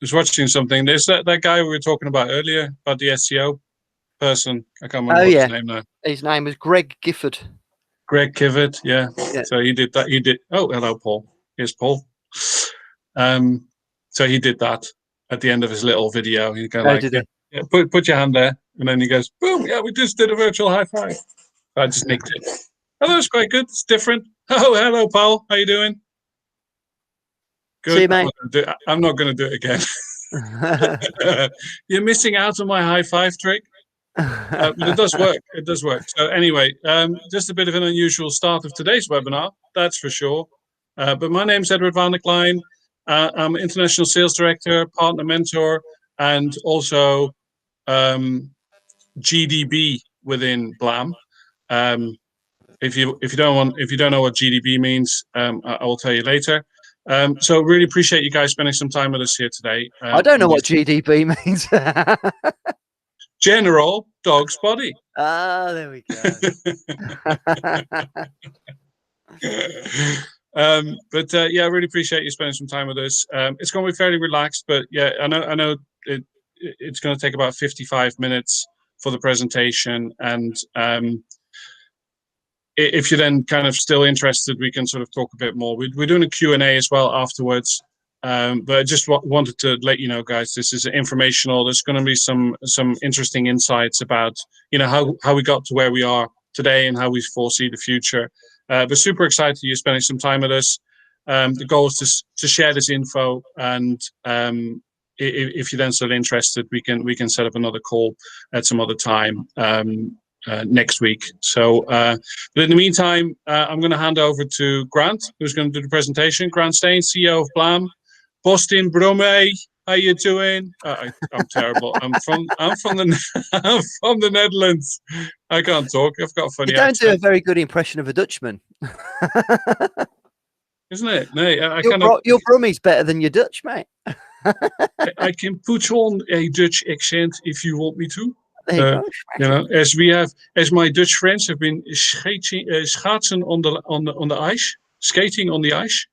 was watching something. There's that guy we were talking about earlier about the SEO person. I can't remember his name now. His name was Greg Gifford. Greg Kivet, yeah. So he did that. He did. Oh, hello, Paul. Here's Paul. So he did that at the end of his little video. He go like, yeah, put your hand there, and then he goes, boom. Yeah, we just did a virtual high five. I just nicked it. Oh, that's quite good. It's different. Oh, hello, Paul. How you doing? Good. See you, mate. I'm not going to do it again. You're missing out on my high five trick. But it does work. It does work. So anyway, just a bit of an unusual start of today's webinar, that's for sure. But my name's Edward van der Klein. I'm International Sales Director, Partner Mentor, and also GDB within Blam. If you don't know what GDB means, I will tell you later. So really appreciate you guys spending some time with us here today. I don't know what GDB means. General Dog's Body. Ah, there we go. Yeah, I really appreciate you spending some time with us. It's going to be fairly relaxed, but yeah, I know it's going to take about 55 minutes for the presentation, and if you're then kind of still interested, we can sort of talk a bit more. We're doing a Q&A as well afterwards. But I just wanted to let you know, guys, this is informational. There's going to be some interesting insights about, how we got to where we are today and how we foresee the future. But super excited you're spending some time with us. The goal is to share this info, and if you're then still interested, we can set up another call at some other time next week. So, but in the meantime, I'm going to hand over to Grant, who's going to do the presentation. Grant Stain, CEO of Blam. Boston Brome, how you doing? I'm terrible. I'm from the Netherlands. I can't talk. I've got a funny accent. You don't do a very good impression of a Dutchman. Isn't it? No, your Brummie's better than your Dutch, mate. I can put on a Dutch accent if you want me to. There you go. As my Dutch friends have been schaatsen on the ice, skating on the ice.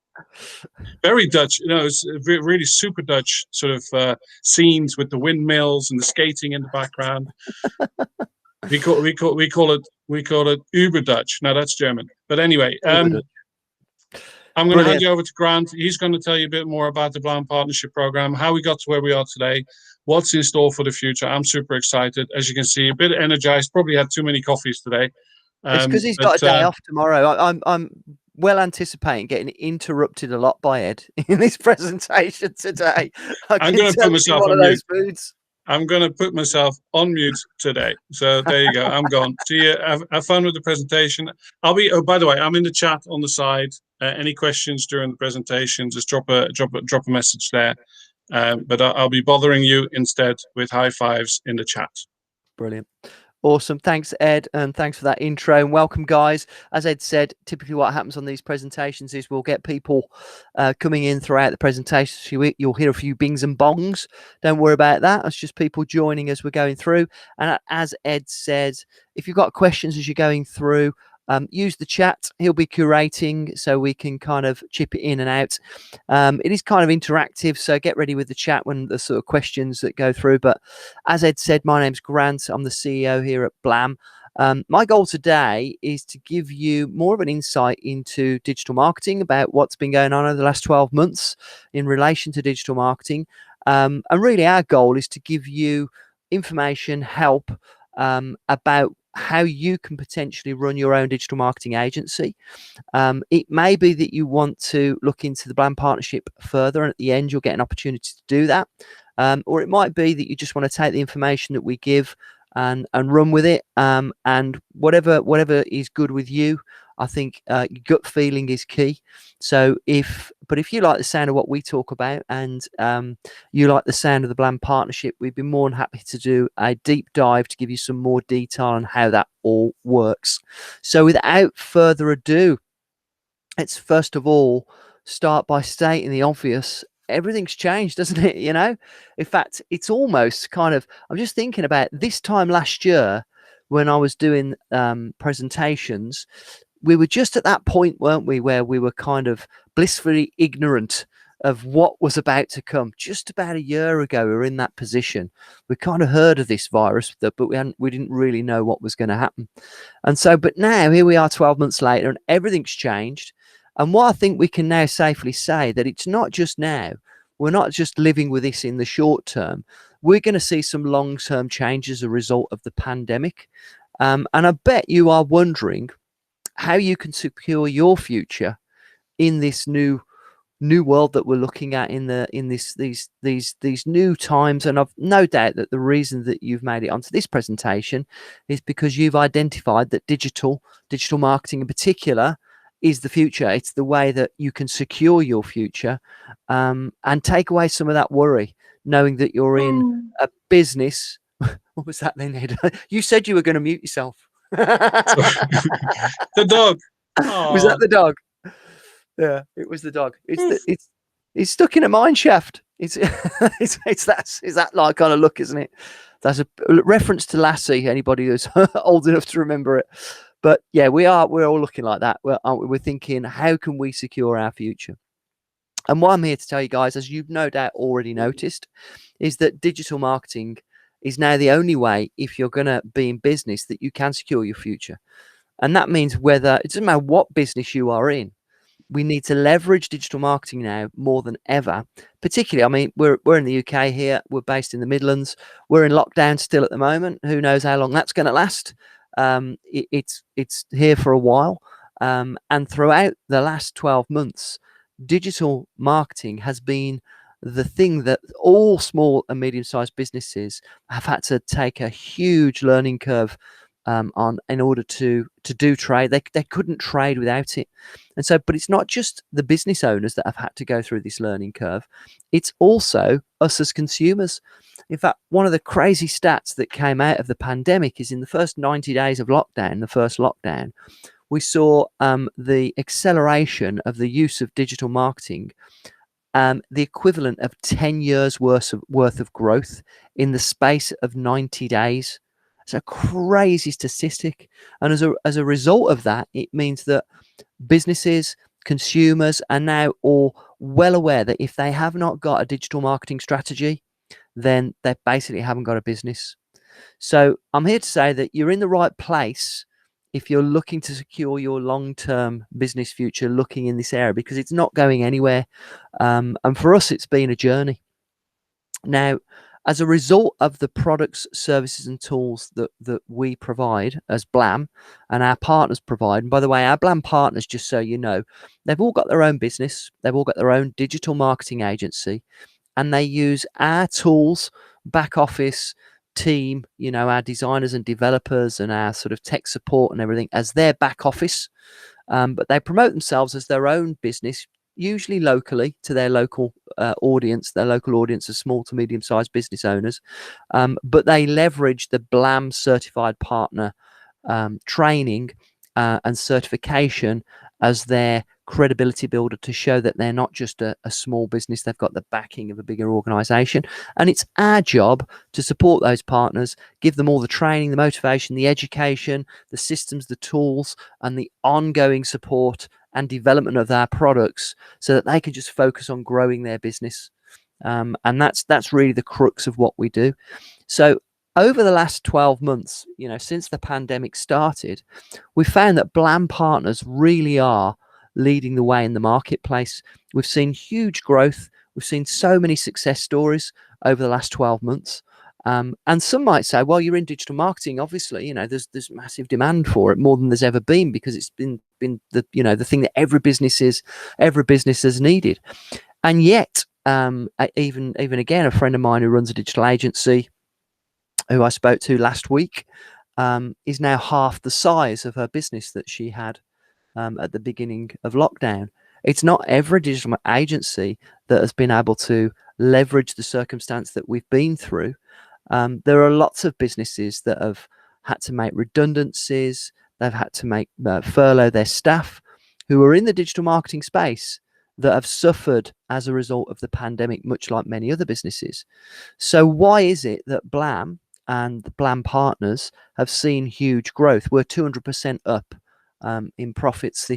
Very Dutch, it's really super Dutch sort of scenes with the windmills and the skating in the background. we call it Uber Dutch. No, that's German. But anyway, I'm going to hand you over to Grant. He's going to tell you a bit more about the Blam Partnership Program, how we got to where we are today, what's in store for the future. I'm super excited. As you can see, a bit energized. Probably had too many coffees today. It's because he's got a day off tomorrow. I'm well anticipating getting interrupted a lot by Ed in this presentation today. I'm going to put myself on mute. I'm going to put myself on mute today. So there you go. I'm gone. See you. Have fun with the presentation. I'll be. Oh, by the way, I'm in the chat on the side. Any questions during the presentation, just drop a message there. But I'll be bothering you instead with high fives in the chat. Brilliant. Awesome. Thanks, Ed, and thanks for that intro, and welcome, guys. As Ed said, typically what happens on these presentations is we'll get people coming in throughout the presentation. So you'll hear a few bings and bongs. Don't worry about that. It's just people joining as we're going through. And as Ed said, if you've got questions as you're going through, use the chat. He'll be curating so we can kind of chip it in and out. It is kind of interactive, so get ready with the chat when the sort of questions that go through. But as Ed said, my name's Grant. I'm the CEO here at Blam. My goal today is to give you more of an insight into digital marketing, about what's been going on over the last 12 months in relation to digital marketing. And really our goal is to give you information, help about how you can potentially run your own digital marketing agency. It may be that you want to look into the Blam partnership further, and at the end you'll get an opportunity to do that. Or it might be that you just want to take the information that we give and run with it. And whatever is good with you, I think your gut feeling is key. So if you like the sound of what we talk about, and you like the sound of the Blam partnership, we'd be more than happy to do a deep dive to give you some more detail on how that all works. So without further ado, let's first of all start by stating the obvious. Everything's changed, doesn't it? In fact, it's almost kind of, I'm just thinking about this time last year when I was doing presentations. We were just at that point, weren't we, where we were kind of blissfully ignorant of what was about to come. Just about a year ago, we were in that position. We kind of heard of this virus, but we didn't really know what was going to happen. And so, but now here we are 12 months later, and everything's changed. And what I think we can now safely say that it's not just now. We're not just living with this in the short term. We're going to see some long-term changes as a result of the pandemic. And I bet you are wondering how you can secure your future in this new world that we're looking at in these new times. And I've no doubt that the reason that you've made it onto this presentation is because you've identified that digital marketing in particular is the future. It's the way that you can secure your future, and take away some of that worry, knowing that you're in a business. What was that then, Ed? You said you were going to mute yourself. The dog. Was that the dog? Yeah, it was the dog. It's stuck in a mine shaft. It's that like kind of look, isn't it? That's a reference to Lassie. Anybody who's old enough to remember it. But yeah, we're all looking like that. We're thinking, how can we secure our future? And what I'm here to tell you guys, as you've no doubt already noticed, is that digital marketing is now the only way, if you're going to be in business, that you can secure your future. And that means it doesn't matter what business you are in, we need to leverage digital marketing now more than ever. Particularly, I mean, we're in the UK here. We're based in the Midlands. We're in lockdown still at the moment. Who knows how long that's going to last? It's here for a while. And throughout the last 12 months, digital marketing has been the thing that all small and medium-sized businesses have had to take a huge learning curve on in order to do trade. They couldn't trade without it. And so, but it's not just the business owners that have had to go through this learning curve. It's also us as consumers. In fact, one of the crazy stats that came out of the pandemic is in the first 90 days of lockdown, the first lockdown, we saw the acceleration of the use of digital marketing, the equivalent of 10 years worth of growth in the space of 90 days. It's a crazy statistic. And as a result of that, it means that businesses, consumers are now all well aware that if they have not got a digital marketing strategy, then they basically haven't got a business. So I'm here to say that you're in the right place if you're looking to secure your long-term business future, looking in this area, because it's not going anywhere. And for us, it's been a journey. Now, as a result of the products, services, and tools that we provide as Blam and our partners provide, and by the way, our Blam partners, just so you know, they've all got their own business, they've all got their own digital marketing agency, and they use our tools, back office team, you know, our designers and developers and our sort of tech support and everything as their back office. But they promote themselves as their own business, usually locally to their local audience of small to medium-sized business owners. But they leverage the Blam certified partner training and certification as their credibility builder to show that they're not just a small business, they've got the backing of a bigger organization. And it's our job to support those partners, give them all the training, the motivation, the education, the systems, the tools, and the ongoing support and development of their products so that they can just focus on growing their business. And that's really the crux of what we do. So over the last 12 months, you know, since the pandemic started, we found that Blam partners really are leading the way in the marketplace. We've seen huge growth. We've seen so many success stories over the last 12 months. And some might say, well, you're in digital marketing, obviously, you know, there's massive demand for it, more than there's ever been, because it's been the, you know, the thing that every business has needed. And yet, even again, a friend of mine who runs a digital agency, who I spoke to last week, is now half the size of her business that she had at the beginning of lockdown. It's not every digital agency that has been able to leverage the circumstance that we've been through. There are lots of businesses that have had to make redundancies. They've had to furlough their staff who are in the digital marketing space that have suffered as a result of the pandemic, much like many other businesses. So why is it that Blam and the Blam partners have seen huge growth? We're 200% up in profits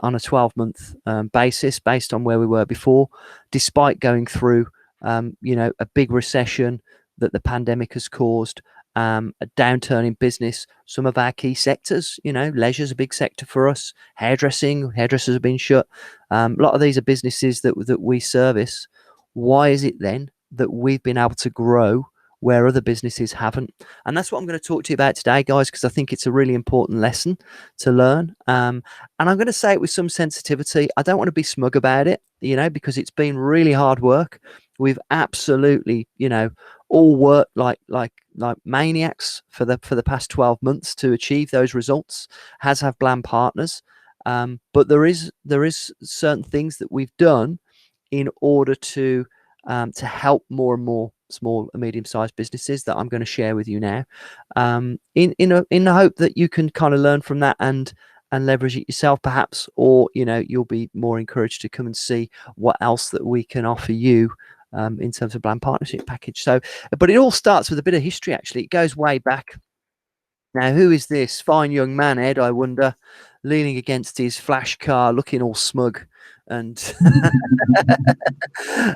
on a 12-month basis based on where we were before, despite going through a big recession that the pandemic has caused, a downturn in business. Some of our key sectors, leisure's a big sector for us. Hairdressers have been shut. A lot of these are businesses that we service. Why is it then that we've been able to grow where other businesses haven't? And that's what I'm going to talk to you about today, guys, because I think it's a really important lesson to learn. And I'm going to say it with some sensitivity. I don't want to be smug about it, because it's been really hard work. We've absolutely, all worked like maniacs for the past 12 months to achieve those results, as have Blam partners. But there is certain things that we've done in order to help more and more small and medium-sized businesses that I'm going to share with you now, in the hope that you can kind of learn from that and leverage it yourself, perhaps, or you'll be more encouraged to come and see what else that we can offer you in terms of Blam partnership package. So, but it all starts with a bit of history. Actually, it goes way back. Now, who is this fine young man, Ed, I wonder, leaning against his flash car, looking all smug and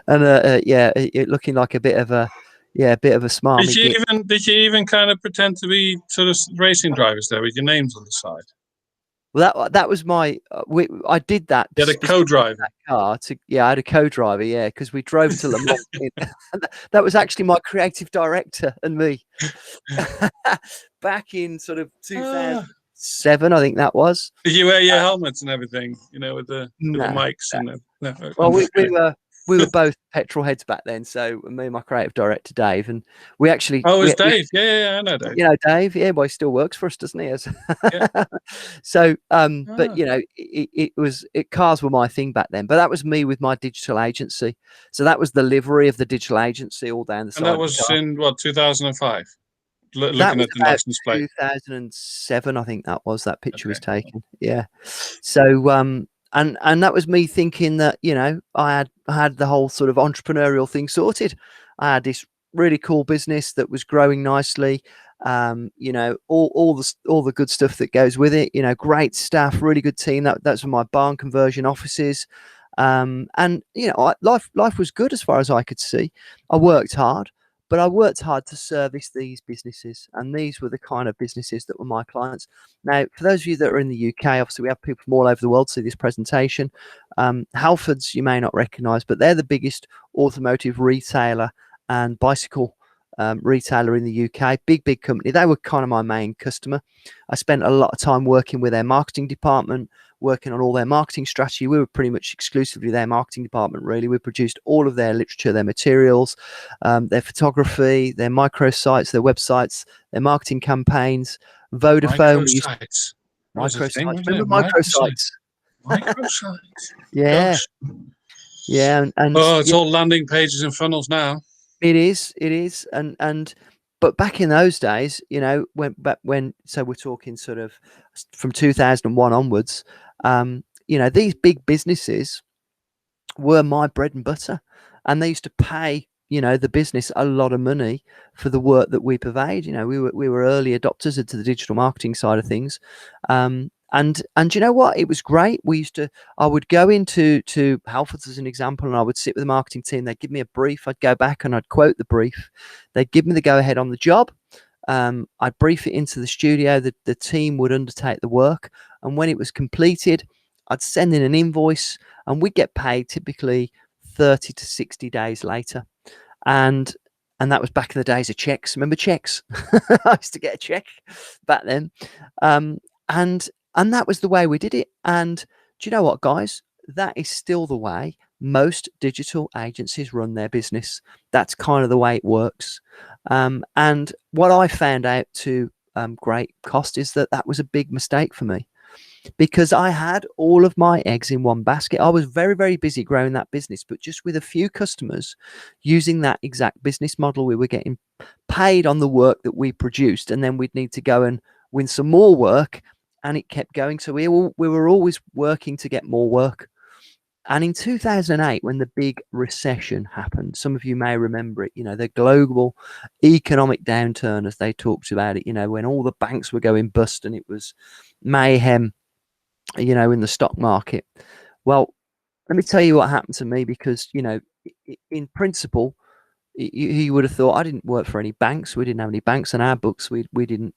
and looking like a bit of a smarmy git. Did you even kind of pretend to be sort of racing drivers there with your names on the side? Well, that was my. I did that. You had a co-driver. I had a co-driver. Yeah, because we drove to Le Mans. That was actually my creative director and me. Back in sort of 2007, I think that was. Did you wear your helmets and everything? With the mics and the. No, well, we were both petrol heads back then. So me and my creative director Dave, and we actually. Oh, it was Dave. Yeah, I know Dave. Dave. Yeah, but he still works for us, doesn't he? Yeah. So, but cars were my thing back then. But that was me with my digital agency. So that was the livery of the digital agency all down the side. And that was in what, 2005. Looking at the license plate. 2007, I think that picture was taken. Yeah. So and that was me thinking that I had the whole sort of entrepreneurial thing sorted. I had this really cool business that was growing nicely. All the good stuff that goes with it. Great staff, really good team. That's my barn conversion offices. And life was good as far as I could see. I worked hard. But I worked hard to service these businesses, and these were the kind of businesses that were my clients. Now, for those of you that are in the UK, obviously we have people from all over the world see this presentation. Halfords you may not recognise, but they're the biggest automotive retailer and bicycle retailer in the UK. Big company. They were kind of my main customer. I spent a lot of time working with their marketing department, working on all their marketing strategy. We were pretty much exclusively their marketing department, really. We produced all of their literature, their materials, their photography, their microsites, their websites, their marketing campaigns. Vodafone. Microsites. Remember microsites? Microsites. Yeah. Gosh. Yeah. And it's all landing pages and funnels now. It is. But back in those days, so we're talking sort of from 2001 onwards, these big businesses were my bread and butter, and they used to pay, the business a lot of money for the work that we provide. We were early adopters into the digital marketing side of things. And you know what? It was great. I would go into Halfords as an example, and I would sit with the marketing team. They'd give me a brief. I'd go back and I'd quote the brief. They'd give me the go ahead on the job. I'd brief it into the studio. The team would undertake the work. And when it was completed, I'd send in an invoice, and we'd get paid typically 30 to 60 days later. And that was back in the days of checks. Remember checks? I used to get a check back then. And that was the way we did it. And do you know what, guys? That is still the way most digital agencies run their business. That's kind of the way it works. And what I found out to great cost is that was a big mistake for me, because I had all of my eggs in one basket. I was very, very busy growing that business, but just with a few customers using that exact business model. We were getting paid on the work that we produced, and then we'd need to go and win some more work. And it kept going. So we were always working to get more work. And in 2008, when the big recession happened, some of you may remember it, the global economic downturn, as they talked about it, when all the banks were going bust and it was mayhem in the stock market. Well, let me tell you what happened to me, because, in principle, you would have thought I didn't work for any banks. We didn't have any banks on our books. We didn't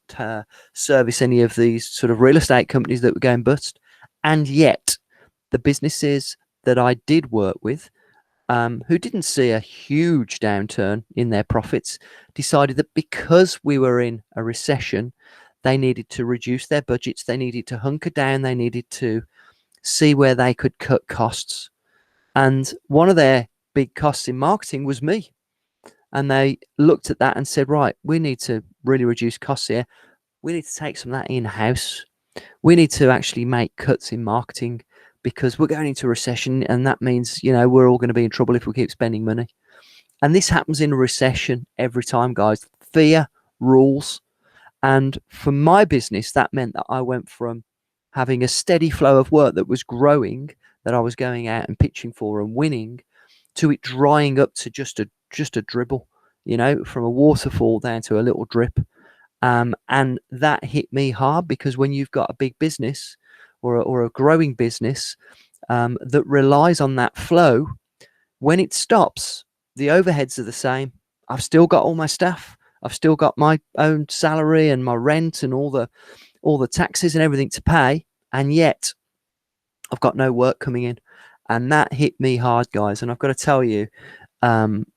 service any of these sort of real estate companies that were going bust. And yet, the businesses that I did work with, who didn't see a huge downturn in their profits, decided that because we were in a recession, they needed to reduce their budgets. They needed to hunker down. They needed to see where they could cut costs. And one of their big costs in marketing was me. And they looked at that and said, right, we need to really reduce costs here. We need to take some of that in-house. We need to actually make cuts in marketing, because we're going into a recession, and that means, we're all going to be in trouble if we keep spending money. And this happens in a recession every time, guys. Fear rules. And for my business, that meant that I went from having a steady flow of work that was growing, that I was going out and pitching for and winning, to it drying up to just a dribble, from a waterfall down to a little drip. And that hit me hard, because when you've got a big business or a growing business that relies on that flow, when it stops, the overheads are the same. I've still got all my staff. I've still got my own salary and my rent and all the taxes and everything to pay, and yet I've got no work coming in. And that hit me hard, guys. And I've got to tell you,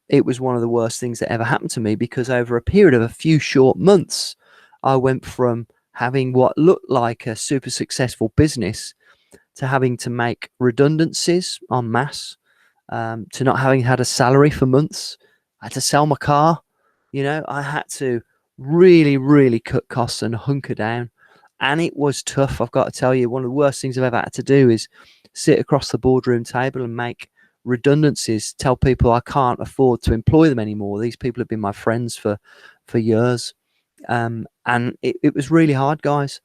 it was one of the worst things that ever happened to me, because over a period of a few short months, I went from having what looked like a super successful business to having to make redundancies en masse, to not having had a salary for months. I had to sell my car. I had to really, really cut costs and hunker down. And it was tough. I've got to tell you, one of the worst things I've ever had to do is sit across the boardroom table and make redundancies, tell people I can't afford to employ them anymore. These people have been my friends for years. And it was really hard, guys.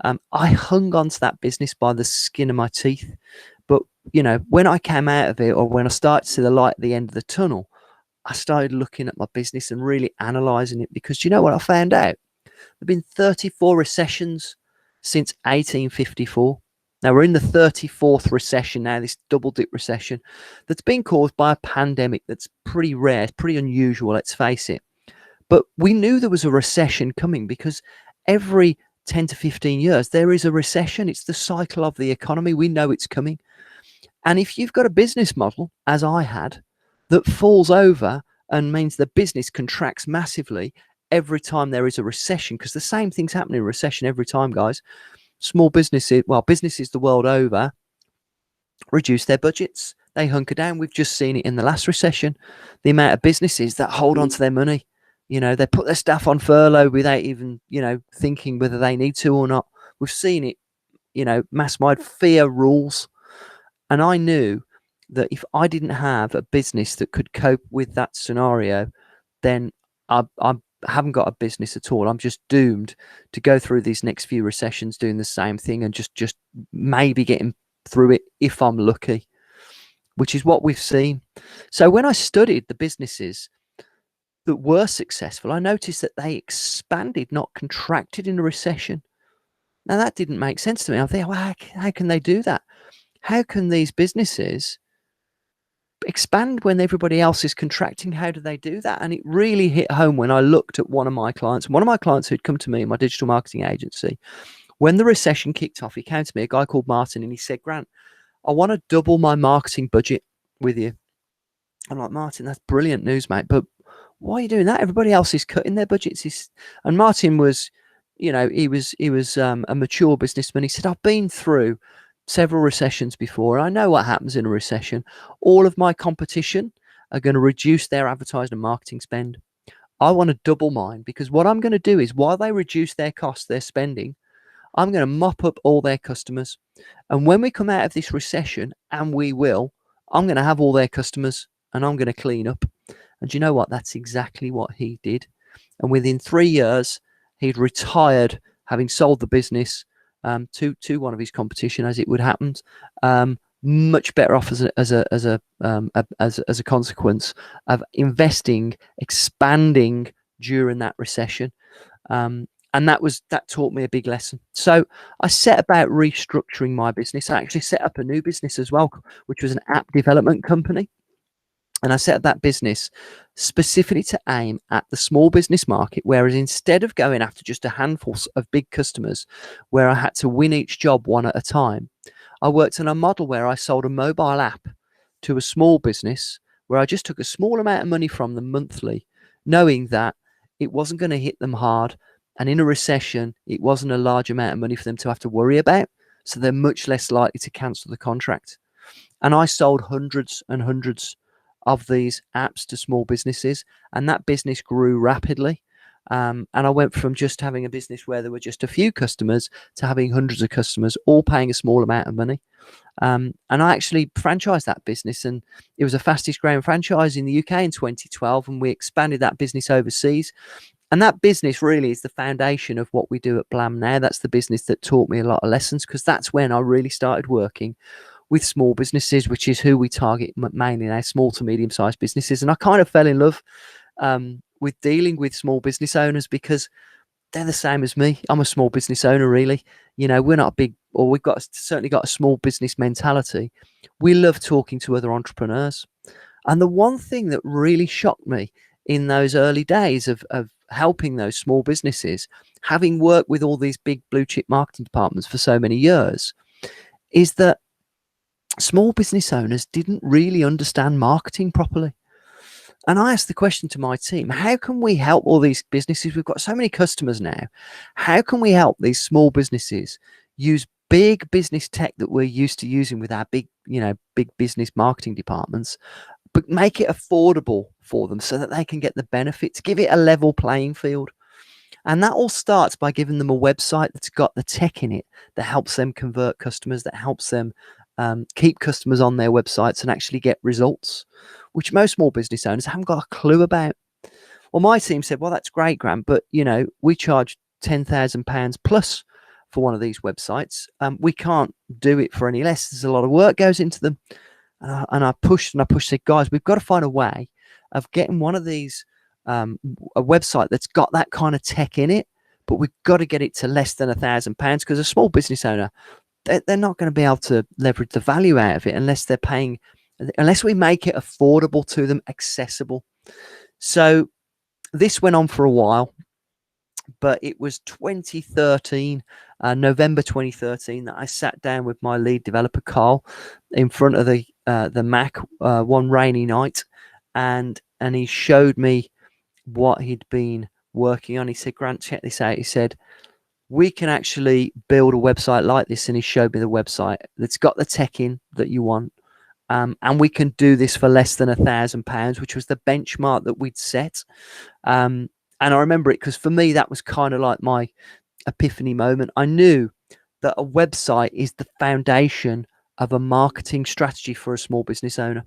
I hung on to that business by the skin of my teeth. But, when I came out of it, or when I started to see the light at the end of the tunnel, I started looking at my business and really analysing it, because you know what I found out? There have been 34 recessions since 1854. Now we're in the 34th recession now, this double dip recession that's been caused by a pandemic that's pretty rare, it's pretty unusual, let's face it. But we knew there was a recession coming, because every 10 to 15 years there is a recession. It's the cycle of the economy. We know it's coming. And if you've got a business model, as I had, that falls over and means the business contracts massively every time there is a recession, because the same things happen in a recession every time, guys. Small businesses, businesses the world over, reduce their budgets. They hunker down. We've just seen it in the last recession. The amount of businesses that hold on to their money, they put their staff on furlough without even, thinking whether they need to or not. We've seen it, mass-wide. Fear rules. And I knew that if I didn't have a business that could cope with that scenario, then I haven't got a business at all. I'm just doomed to go through these next few recessions doing the same thing, and just maybe getting through it if I'm lucky, which is what we've seen. So when I studied the businesses that were successful, I noticed that they expanded, not contracted, in a recession. Now that didn't make sense to me. I think, well, how can they do that? How can these businesses expand when everybody else is contracting? How do they do that? And it really hit home when I looked at one of my clients who'd come to me in my digital marketing agency. When the recession kicked off, he came to me, a guy called Martin, and he said, Grant, I want to double my marketing budget with you. I'm like, Martin, that's brilliant news, mate, but why are you doing that? Everybody else is cutting their budgets. And Martin was, he was a mature businessman. He said, I've been through several recessions before. I know what happens in a recession. All of my competition are going to reduce their advertising and marketing spend. I want to double mine, because what I'm going to do is, while they reduce their costs, their spending, I'm going to mop up all their customers. And when we come out of this recession, and we will, I'm going to have all their customers, and I'm going to clean up. And you know what? That's exactly what he did. And within 3 years, he'd retired, having sold the business to one of his competition, as it would happen. Much better off as a consequence of investing, expanding during that recession. And that taught me a big lesson. So I set about restructuring my business. I actually set up a new business as well, which was an app development company. And I set up that business specifically to aim at the small business market, whereas instead of going after just a handful of big customers where I had to win each job one at a time, I worked on a model where I sold a mobile app to a small business where I just took a small amount of money from them monthly, knowing that it wasn't going to hit them hard. And in a recession, it wasn't a large amount of money for them to have to worry about. So they're much less likely to cancel the contract. And I sold hundreds and hundreds of these apps to small businesses, and that business grew rapidly. And I went from just having a business where there were just a few customers to having hundreds of customers, all paying a small amount of money. And I actually franchised that business, and it was the fastest growing franchise in the UK in 2012. And we expanded that business overseas. And that business really is the foundation of what we do at Blam now. That's the business that taught me a lot of lessons, because that's when I really started working with small businesses, which is who we target mainly now, small to medium sized businesses. And I kind of fell in love with dealing with small business owners, because they're the same as me. I'm a small business owner, really. You know, we're not big, or we've certainly got a small business mentality. We love talking to other entrepreneurs. And the one thing that really shocked me in those early days of helping those small businesses, having worked with all these big blue chip marketing departments for so many years, is that small business owners didn't really understand marketing properly. And I asked the question to my team, how can we help all these businesses? We've got so many customers now. How can we help these small businesses use big business tech that we're used to using with our big business marketing departments, but make it affordable for them so that they can get the benefits, give it a level playing field? And that all starts by giving them a website that's got the tech in it that helps them convert customers, that helps them keep customers on their websites and actually get results, which most small business owners haven't got a clue about. Well, my team said, well, that's great, Grant, but we charge £10,000 plus for one of these websites. We can't do it for any less. There's a lot of work goes into them. And I pushed, said, guys, we've got to find a way of getting one of these, a website that's got that kind of tech in it, but we've got to get it to less than £1,000, because a small business owner, they're not going to be able to leverage the value out of it unless we make it affordable to them, accessible. So this went on for a while, but it was 2013, November 2013, that I sat down with my lead developer, Carl, in front of the Mac one rainy night, and he showed me what he'd been working on. He said, Grant, check this out. He said, we can actually build a website like this. And he showed me the website that's got the tech in that you want. And we can do this for less than £1,000, which was the benchmark that we'd set. And I remember it because for me, that was kind of like my epiphany moment. I knew that a website is the foundation of a marketing strategy for a small business owner.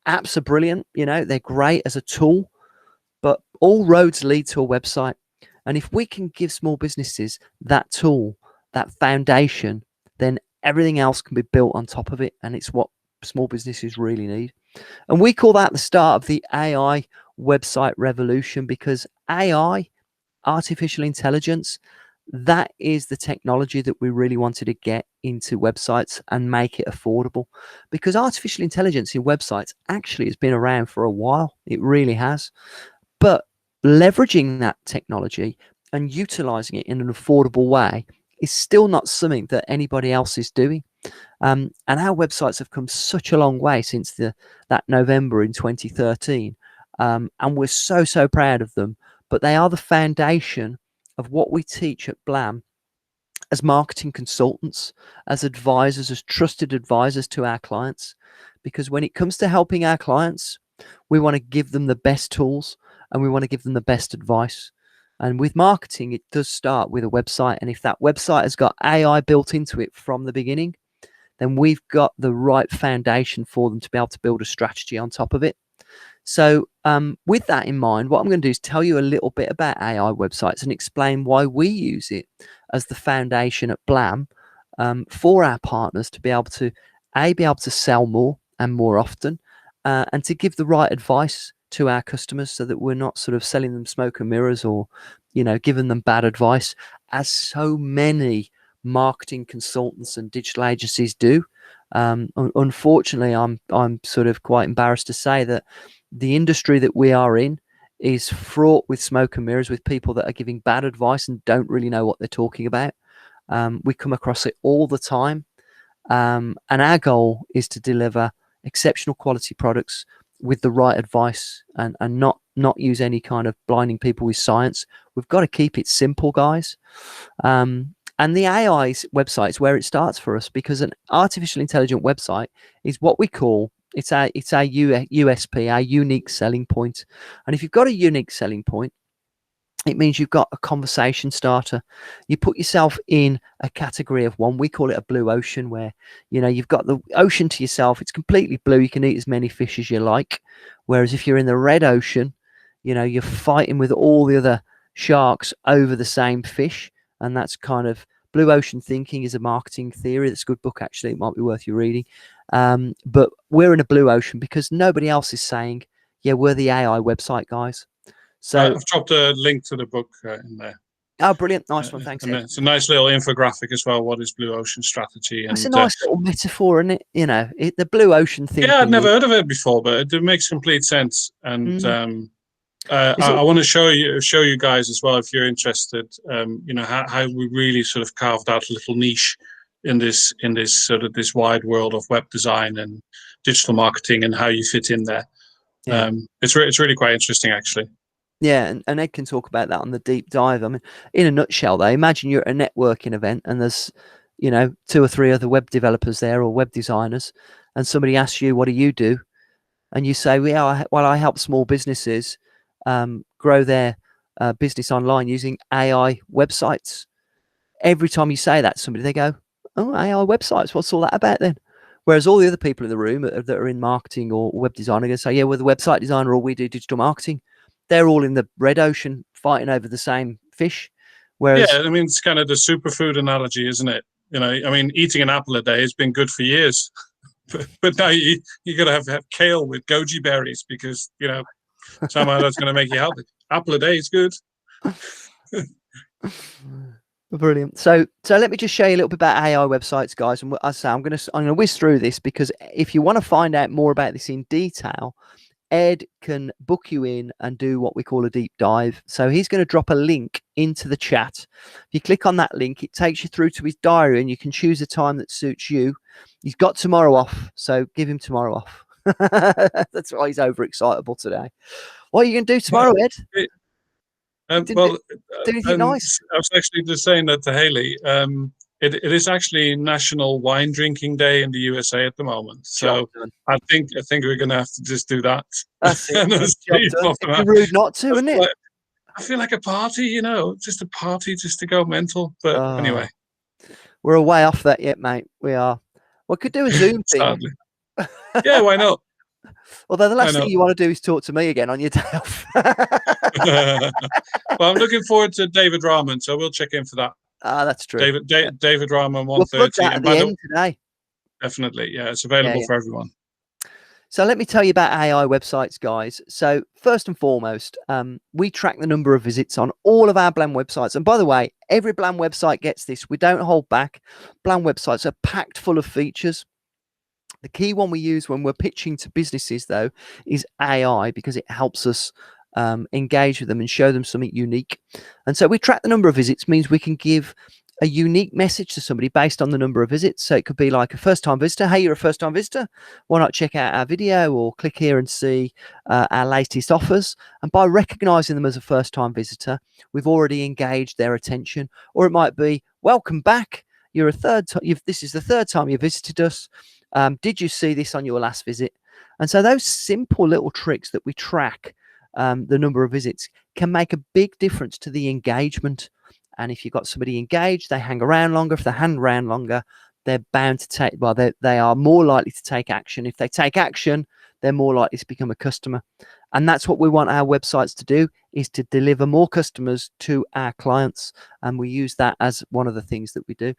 Apps are brilliant. They're great as a tool, but all roads lead to a website. And if we can give small businesses that tool, that foundation, then everything else can be built on top of it. And it's what small businesses really need. And we call that the start of the AI website revolution, because AI, artificial intelligence, that is the technology that we really wanted to get into websites and make it affordable. Because artificial intelligence in websites actually has been around for a while. It really has. But leveraging that technology and utilizing it in an affordable way is still not something that anybody else is doing. And our websites have come such a long way since that November in 2013. And we're so proud of them. But they are the foundation of what we teach at Blam as marketing consultants, as advisors, as trusted advisors to our clients. Because when it comes to helping our clients, we want to give them the best tools and we want to give them the best advice. And with marketing, it does start with a website. And if that website has got AI built into it from the beginning, then we've got the right foundation for them to be able to build a strategy on top of it. So with that in mind, what I'm going to do is tell you a little bit about AI websites and explain why we use it as the foundation at Blam for our partners to be able to sell more and more often, and to give the right advice to our customers, so that we're not sort of selling them smoke and mirrors, or, you know, giving them bad advice, as so many marketing consultants and digital agencies do. Unfortunately, I'm sort of quite embarrassed to say that the industry that we are in is fraught with smoke and mirrors, with people that are giving bad advice and don't really know what they're talking about. We come across it all the time. And our goal is to deliver exceptional quality products with the right advice, and not use any kind of blinding people with science. We've got to keep it simple, guys. And the AI website is where it starts for us, because an artificial intelligent website is what we call, it's our USP, our unique selling point. And if you've got a unique selling point, it means you've got a conversation starter. You put yourself in a category of one. We call it a blue ocean, where, you know, you've got the ocean to yourself. It's completely blue. You can eat as many fish as you like. Whereas if you're in the red ocean, you know, you're fighting with all the other sharks over the same fish. And that's kind of blue ocean thinking, is a marketing theory. That's a good book, actually. It might be worth you reading. But we're in a blue ocean because nobody else is saying, yeah, we're the AI website, guys. So I've dropped a link to the book in there. Oh, brilliant. Nice one. Thanks, And Ed. it's a nice little infographic as well. What is blue ocean strategy? That's a And nice little metaphor, isn't it? You know, the blue ocean thinking. yeah, I'd never heard of it before, but it makes complete sense. And I want to show you guys as well, if you're interested. You know, how we really sort of carved out a little niche in this sort of this wide world of web design and digital marketing, and how you fit in there. Yeah. It's really quite interesting, actually. Yeah, and Ed can talk about that on the deep dive. I mean, in a nutshell, though, imagine you're at a networking event and there's, you know, 2 or 3 other web developers there, or web designers, and somebody asks you, what do you do? And you say, well, I help small businesses grow their business online using AI websites. Every time you say that to somebody, they go, oh, AI websites, what's all that about then? Whereas all the other people in the room that are in marketing or web design are going to say, yeah, we're the website designer, or we do digital marketing. They're all in the red ocean fighting over the same fish. Whereas, yeah, I mean, it's kind of the superfood analogy, isn't it? You know, I mean, eating an apple a day has been good for years, but now you got to have kale with goji berries, because, you know, somehow that's going to make you healthy. Apple a day is good. Brilliant. So let me just show you a little bit about AI websites, guys. And as I say, I'm going to whiz through this, because if you want to find out more about this in detail, Ed can book you in and do what we call a deep dive. So he's going to drop a link into the chat. If you click on that link, it takes you through to his diary, and you can choose a time that suits you. He's got tomorrow off, so give him tomorrow off. That's why he's overexcitable today. What are you going to do tomorrow, Ed? Well, do anything nice? I was actually just saying that to Haley. It is actually National Wine Drinking Day in the USA at the moment, so I think we're going to have to just do that. That's it. It'd be rude not to, isn't it? I feel like a party, you know, just a party, just to go mental. But anyway, we're a way off that yet, mate. We are. We could do a Zoom thing. Yeah, why not? Although the last thing you want to do is talk to me again on your day off. Well, I'm looking forward to David Rahman, so we'll check in for that. That's true. David Rahman, 1:30. We'll plug that at the end today. Definitely, yeah, it's available for everyone. So let me tell you about AI websites, guys. So first and foremost, we track the number of visits on all of our Blam websites. And by the way, every Blam website gets this. We don't hold back. Blam websites are packed full of features. The key one we use when we're pitching to businesses, though, is AI, because it helps us engage with them and show them something unique. And so we track the number of visits, means we can give a unique message to somebody based on the number of visits. So it could be like a first-time visitor. Hey, you're a first-time visitor. Why not check out our video, or click here and see our latest offers? And by recognizing them as a first-time visitor, we've already engaged their attention. Or it might be, welcome back. You're a third time. This is the third time you visited us. Did you see this on your last visit? And so those simple little tricks that we track the number of visits can make a big difference to the engagement. And if you've got somebody engaged, they hang around longer. If they hang around longer, they're bound to take, well, they are more likely to take action. If they take action, they're more likely to become a customer. And that's what we want our websites to do, is to deliver more customers to our clients. And we use that as one of the things that we do.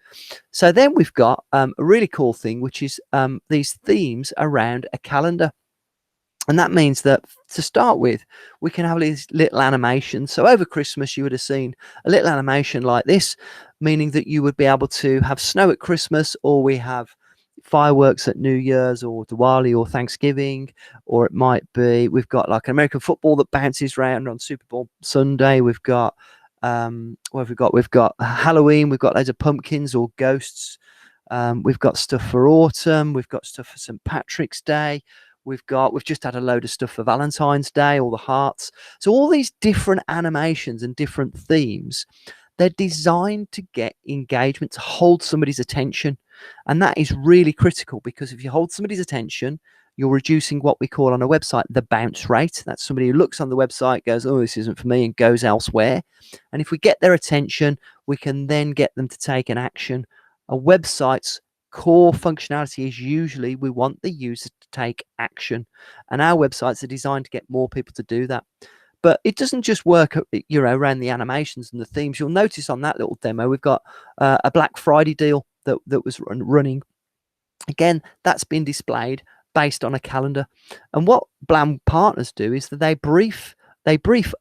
So then we've got a really cool thing, which is these themes around a calendar. And that means that to start with, we can have these little animations. So over Christmas, you would have seen a little animation like this, meaning that you would be able to have snow at Christmas, or we have fireworks at New Year's or Diwali or Thanksgiving, or it might be we've got like American football that bounces around on Super Bowl Sunday. We've got what have we got? We've got Halloween. We've got loads of pumpkins or ghosts. We've got stuff for autumn. We've got stuff for St. Patrick's Day. We've just had a load of stuff for Valentine's Day, all the hearts. So all these different animations and different themes, they're designed to get engagement, to hold somebody's attention. And that is really critical, because if you hold somebody's attention, you're reducing what we call on a website the bounce rate. That's somebody who looks on the website, goes, oh, this isn't for me, and goes elsewhere. And if we get their attention, we can then get them to take an action. A website's core functionality is usually we want the user to take action, and our websites are designed to get more people to do that. But it doesn't just work, around the animations and the themes. You'll notice on that little demo, we've got a Black Friday deal that was running. Again, that's been displayed based on a calendar. And what Blam partners do is that they brief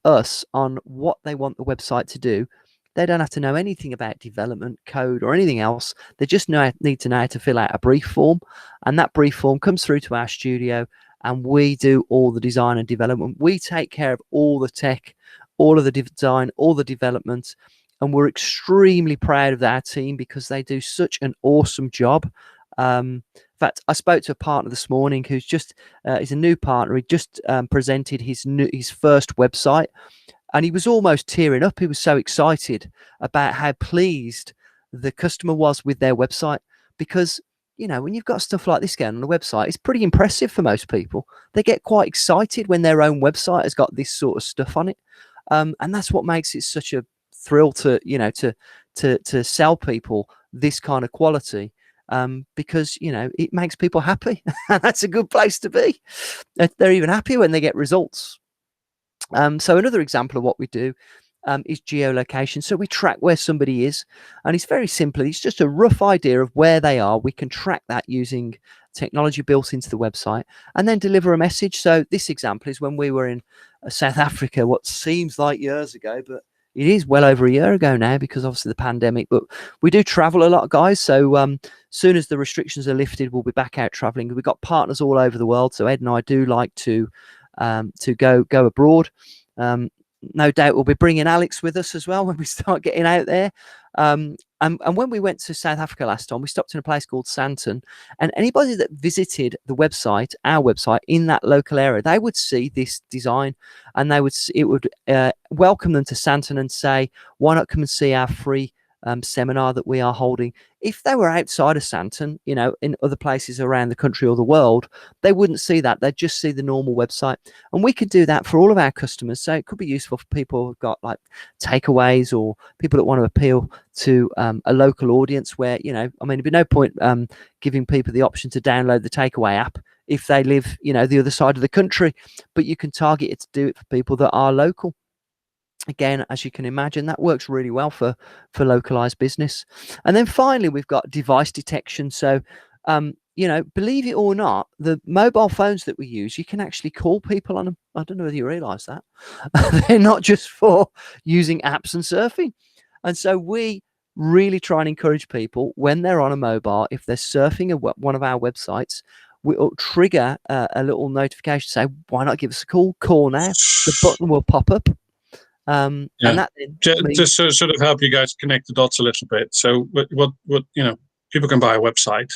us on what they want the website to do. They don't have to know anything about development, code, or anything else. They just need to know how to fill out a brief form. And that brief form comes through to our studio, and we do all the design and development. We take care of all the tech, all of the design, all the development. And we're extremely proud of our team because they do such an awesome job. In fact, I spoke to a partner this morning who's just he's a new partner. He just presented his first website, and he was almost tearing up. He was so excited about how pleased the customer was with their website, because when you've got stuff like this going on a website, it's pretty impressive for most people. They get quite excited when their own website has got this sort of stuff on it, and that's what makes it such a thrill to to sell people this kind of quality. Because it makes people happy. That's a good place to be. They're even happier when they get results. So another example of what we do is geolocation. So we track where somebody is, and it's very simple. It's just a rough idea of where they are. We can track that using technology built into the website, and then deliver a message. So this example is when we were in South Africa, what seems like years ago, but it is well over a year ago now, because obviously the pandemic. But we do travel a lot, guys. So soon as the restrictions are lifted, we'll be back out traveling. We've got partners all over the world. So Ed and I do like to go abroad. No doubt we'll be bringing Alex with us as well when we start getting out there. And when we went to South Africa last time, we stopped in a place called Sandton, and anybody that visited the website, our website, in that local area, they would see this design, and it would welcome them to Sandton and say, why not come and see our free seminar that we are holding. If they were outside of Sandton, in other places around the country or the world, they wouldn't see that. They'd just see the normal website. And we could do that for all of our customers. So it could be useful for people who've got like takeaways, or people that want to appeal to a local audience where, there'd be no point giving people the option to download the takeaway app if they live, the other side of the country, but you can target it to do it for people that are local. Again, as you can imagine, that works really well for localized business. And then finally, we've got device detection. So, believe it or not, the mobile phones that we use, you can actually call people on them. I don't know whether you realize that. They're not just for using apps and surfing. And so we really try and encourage people, when they're on a mobile, if they're surfing one of our websites, we'll trigger a little notification, say, why not give us a call? Call now. The button will pop up. And that just to sort of help you guys connect the dots a little bit. So what people can buy a website,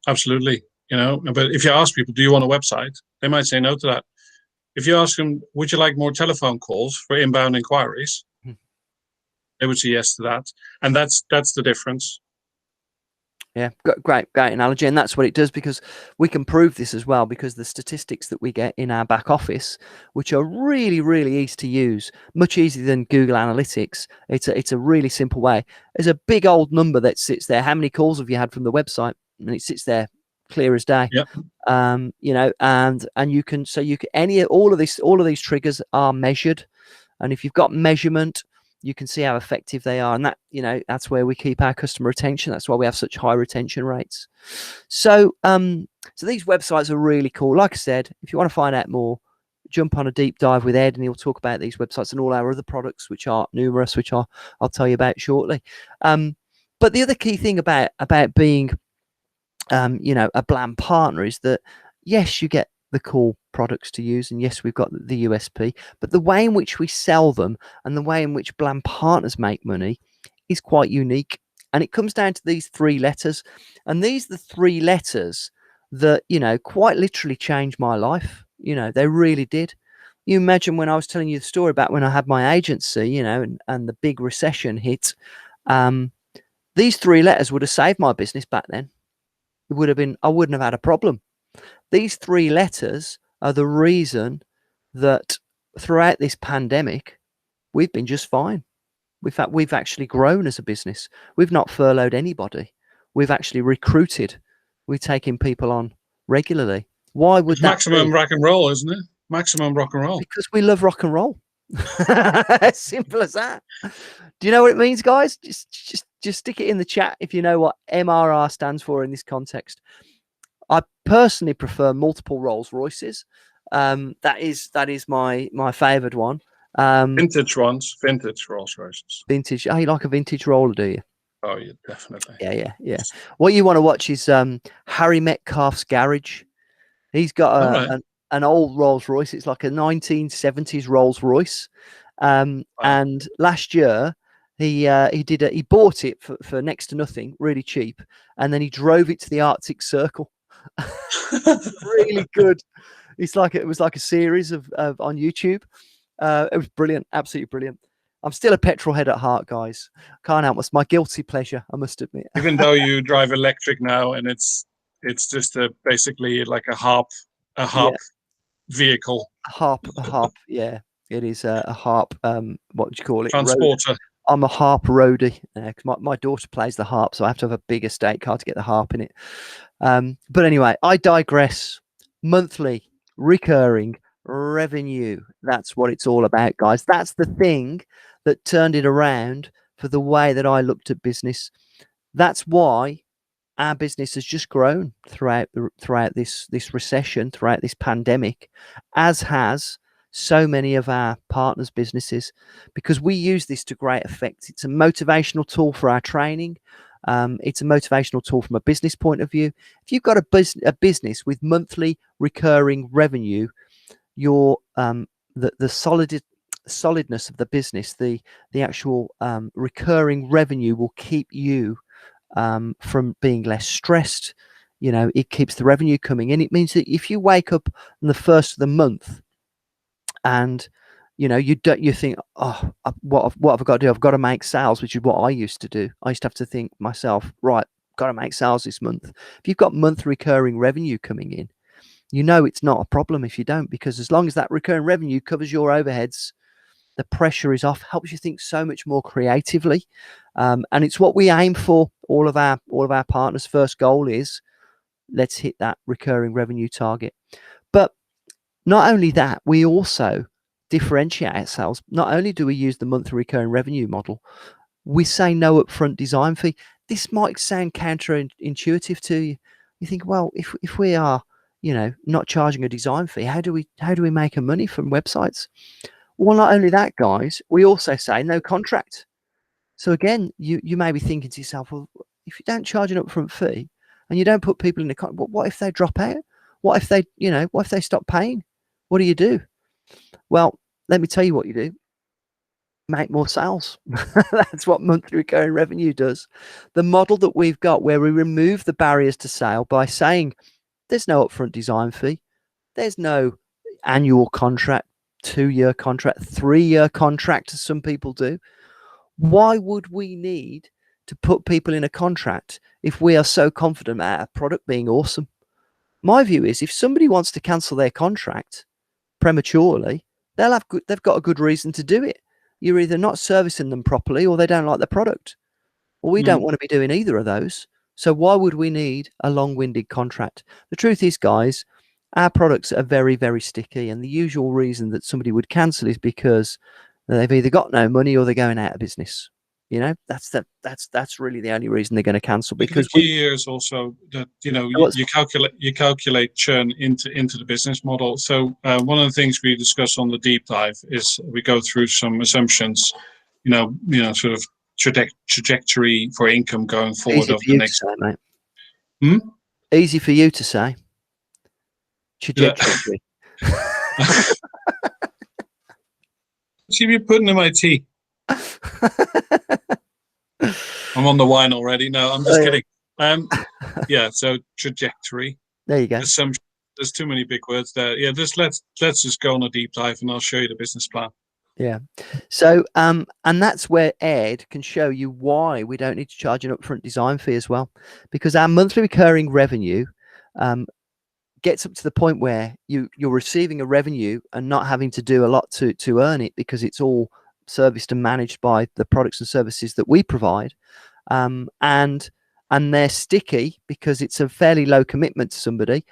absolutely, but if you ask people, do you want a website? They might say no to that. If you ask them, would you like more telephone calls for inbound inquiries? They would say yes to that. And that's the difference. Yeah, great analogy. And that's what it does, because we can prove this as well, because the statistics that we get in our back office, which are really, really easy to use, much easier than Google Analytics. It's a really simple way. There's a big old number that sits there. How many calls have you had from the website? And it sits there clear as day. Yep. And you can all of these triggers are measured. And if you've got measurement, you can see how effective they are, and that that's where we keep our customer retention. That's why we have such high retention rates. So So these websites are really cool. Like I said, if you want to find out more, jump on a deep dive with Ed, and he'll talk about these websites and all our other products, which are numerous, which I'll tell you about shortly. But the other key thing about being, a Blam partner is that, yes, you get the cool products to use, and yes, we've got the USP, but the way in which we sell them and the way in which Blam partners make money is quite unique. And it comes down to these 3 letters. And these are the 3 letters that, quite literally changed my life. They really did. You imagine when I was telling you the story about when I had my agency, and the big recession hit, these 3 letters would have saved my business back then. It would have been, I wouldn't have had a problem. These 3 letters are the reason that throughout this pandemic, we've been just fine. We've actually grown as a business. We've not furloughed anybody. We've actually recruited. We're taking people on regularly. Why would it's that maximum be? rock and roll, isn't it? Maximum rock and roll. Because we love rock and roll. As simple as that. Do you know what it means, guys? Just stick it in the chat if you know what MRR stands for in this context. I personally prefer multiple Rolls Royces. That is my favoured one. Vintage ones, vintage Rolls Royces. Vintage. Oh, you like a vintage roller, do you? Oh, yeah, definitely. Yeah. What you want to watch is Harry Metcalf's garage. He's got an old Rolls Royce. It's like a 1970s Rolls Royce. Wow. And last year he bought it for next to nothing, really cheap, and then he drove it to the Arctic Circle. Really good. It was like a series of on YouTube. It was brilliant, absolutely brilliant. I'm still a petrol head at heart, guys. Can't help it. It's my guilty pleasure, I must admit. Even though you drive electric now, and it's just basically like a harp vehicle. A harp. Yeah, it is a harp. What do you call it? Transporter. I'm a harp roadie because my daughter plays the harp, so I have to have a big estate car to get the harp in it. But anyway, I digress. Monthly recurring revenue. That's what it's all about, guys. That's the thing that turned it around for the way that I looked at business. That's why our business has just grown throughout this recession, throughout this pandemic, as has so many of our partners' businesses, because we use this to great effect. It's a motivational tool for our training. It's a motivational tool from a business point of view. If you've got a business with monthly recurring revenue, your the solidness of the business, the actual recurring revenue will keep you from being less stressed. It keeps the revenue coming in. It means that if you wake up on the first of the month and you think, oh, what have I got to do? I've got to make sales, which is what I used to do. I used to have to think myself, right, got to make sales this month. If you've got monthly recurring revenue coming in, it's not a problem if you don't, because as long as that recurring revenue covers your overheads, the pressure is off, helps you think so much more creatively. And it's what we aim for. All of our partners' first goal is, let's hit that recurring revenue target. But not only that, we also differentiate ourselves. Not only do we use the monthly recurring revenue model, we say no upfront design fee. This might sound counterintuitive to you. You think, well, if we are, not charging a design fee, how do we make a money from websites? Well, not only that, guys, we also say no contract. So again, you may be thinking to yourself, well, if you don't charge an upfront fee and you don't put people in the contract, what if they drop out? What if they stop paying? What do you do? Well, let me tell you what you do. Make more sales. That's what monthly recurring revenue does. The model that we've got, where we remove the barriers to sale by saying there's no upfront design fee, there's no annual contract, 2-year contract, 3-year contract, as some people do. Why would we need to put people in a contract if we are so confident about our product being awesome? My view is, if somebody wants to cancel their contract prematurely, they've got a good reason to do it. You're either not servicing them properly or they don't like the product. Well, we don't want to be doing either of those. So why would we need a long-winded contract? The truth is, guys, our products are very, very sticky. And the usual reason that somebody would cancel is because they've either got no money or they're going out of business. That's really the only reason they're going to cancel, The because key here is also that you calculate churn into the business model. So one of the things we discuss on the deep dive is we go through some assumptions, sort of trajectory for income going forward easy over for the you to next. say, mate. Hmm? Easy for you to say. Trajectory. See me putting in my tea. I'm on the wine already. No, I'm just kidding. So trajectory. There you go. There's too many big words there. Yeah, let's just go on a deep dive and I'll show you the business plan. Yeah. So and that's where Ed can show you why we don't need to charge an upfront design fee as well, because our monthly recurring revenue gets up to the point where you're receiving a revenue and not having to do a lot to earn it, because it's all serviced and managed by the products and services that we provide, and they're sticky because it's a fairly low commitment to somebody,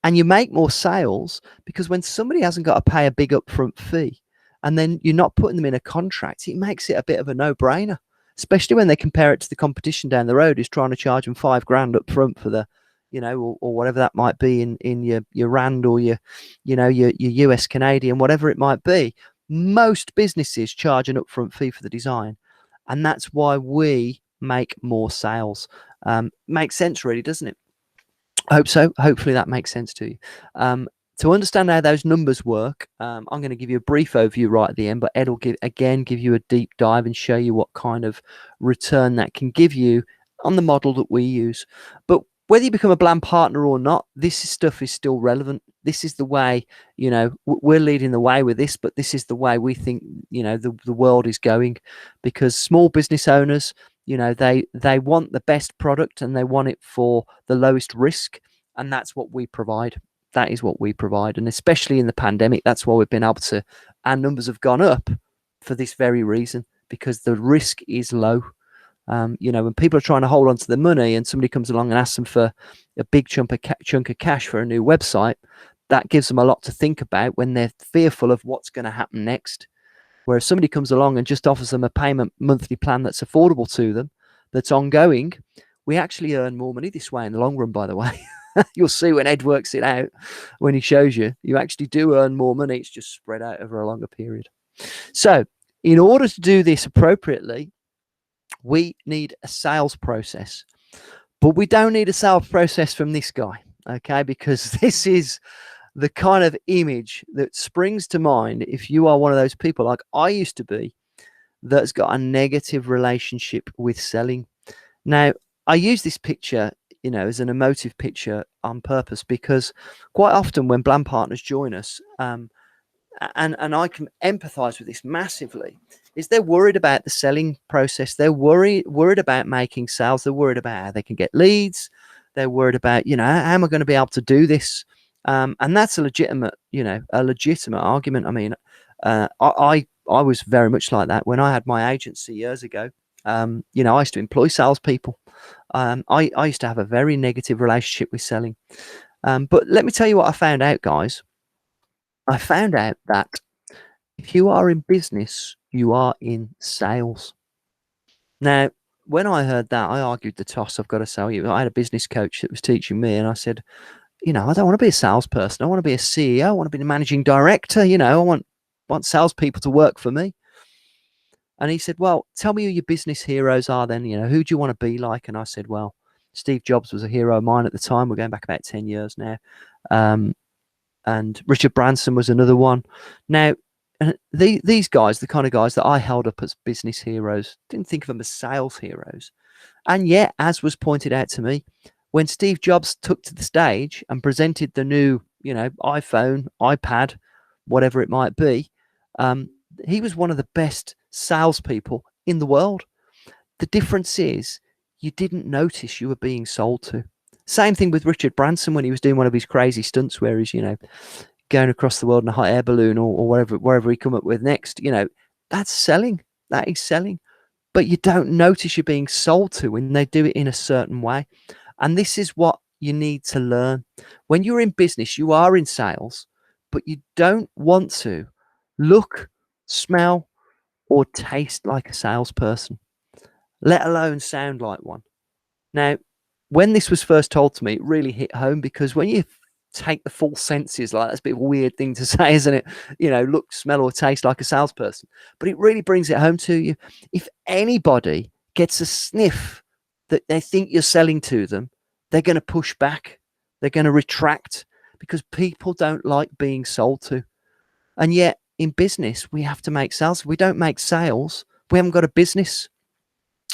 and you make more sales because when somebody hasn't got to pay a big upfront fee and then you're not putting them in a contract, it makes it a bit of a no-brainer, especially when they compare it to the competition down the road who's trying to charge them $5,000 up front for the, or whatever that might be in your rand or your US Canadian, whatever it might be. Most businesses charge an upfront fee for the design, and that's why we make more sales. Makes sense, really, doesn't it? I hope so. Hopefully that makes sense to you. To understand how those numbers work, I'm going to give you a brief overview right at the end, but Ed will give you a deep dive and show you what kind of return that can give you on the model that we use. But whether you become a Blam partner or not, this stuff is still relevant. This is the way, we're leading the way with this, but this is the way we think, the world is going, because small business owners, they want the best product and they want it for the lowest risk. And that's what we provide. That is what we provide. And especially in the pandemic, that's why we've been able to, our numbers have gone up for this very reason, because the risk is low. When people are trying to hold on to the money and somebody comes along and asks them for a big chunk of cash for a new website, that gives them a lot to think about when they're fearful of what's going to happen next. Whereas somebody comes along and just offers them a payment monthly plan that's affordable to them, that's ongoing, we actually earn more money this way in the long run, by the way. You'll see when Ed works it out, when he shows you, you actually do earn more money. It's just spread out over a longer period. So in order to do this appropriately, we need a sales process, but we don't need a sales process from this guy, okay? Because this is the kind of image that springs to mind if you are one of those people like I used to be that's got a negative relationship with selling. Now, I use this picture, as an emotive picture on purpose, because quite often when Blam partners join us, and I can empathize with this massively, is they're worried about the selling process. They're worried about making sales. They're worried about how they can get leads. They're worried about, how am I going to be able to do this? And that's a legitimate argument. I mean, I was very much like that when I had my agency years ago. I used to employ salespeople. I used to have a very negative relationship with selling. But let me tell you what I found out, guys. I found out that if you are in business, you are in sales. Now, when I heard that, I argued the toss. I've got to sell you. I had a business coach that was teaching me, and I said, I don't want to be a salesperson. I want to be a CEO. I want to be the managing director. I want salespeople to work for me. And he said, well, tell me who your business heroes are then. Who do you want to be like? And I said, well, Steve Jobs was a hero of mine at the time. We're going back about 10 years now. And Richard Branson was another one. Now, these guys, the kind of guys that I held up as business heroes, didn't think of them as sales heroes. And yet, as was pointed out to me, when Steve Jobs took to the stage and presented the new, iPhone, iPad, whatever it might be, he was one of the best salespeople in the world. The difference is you didn't notice you were being sold to. Same thing with Richard Branson when he was doing one of his crazy stunts where he's, going across the world in a hot air balloon or wherever he come up with next. That's selling. That is selling. But you don't notice you're being sold to when they do it in a certain way. And this is what you need to learn. When you're in business, you are in sales, but you don't want to look, smell, or taste like a salesperson. let alone sound like one. Now, when this was first told to me, it really hit home, because when you take the full senses, like, that's a bit of a weird thing to say, isn't it? Look, smell, or taste like a salesperson. But it really brings it home to you. If anybody gets a sniff that they think you're selling to them, they're going to push back. They're going to retract, because people don't like being sold to. And yet in business, we have to make sales. If we don't make sales, we haven't got a business.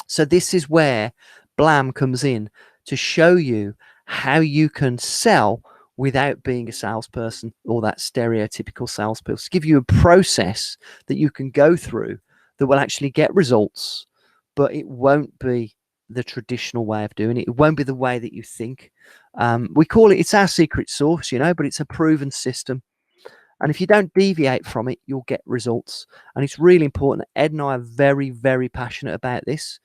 So this is where Blam comes in, to show you how you can sell without being a salesperson, or that stereotypical salesperson. To give you a process that you can go through that will actually get results, but it won't be the traditional way of doing it. It won't be the way that you think. We call it, it's our secret sauce, but it's a proven system. And if you don't deviate from it, you'll get results. And it's really important. Ed and I are very, very passionate about this,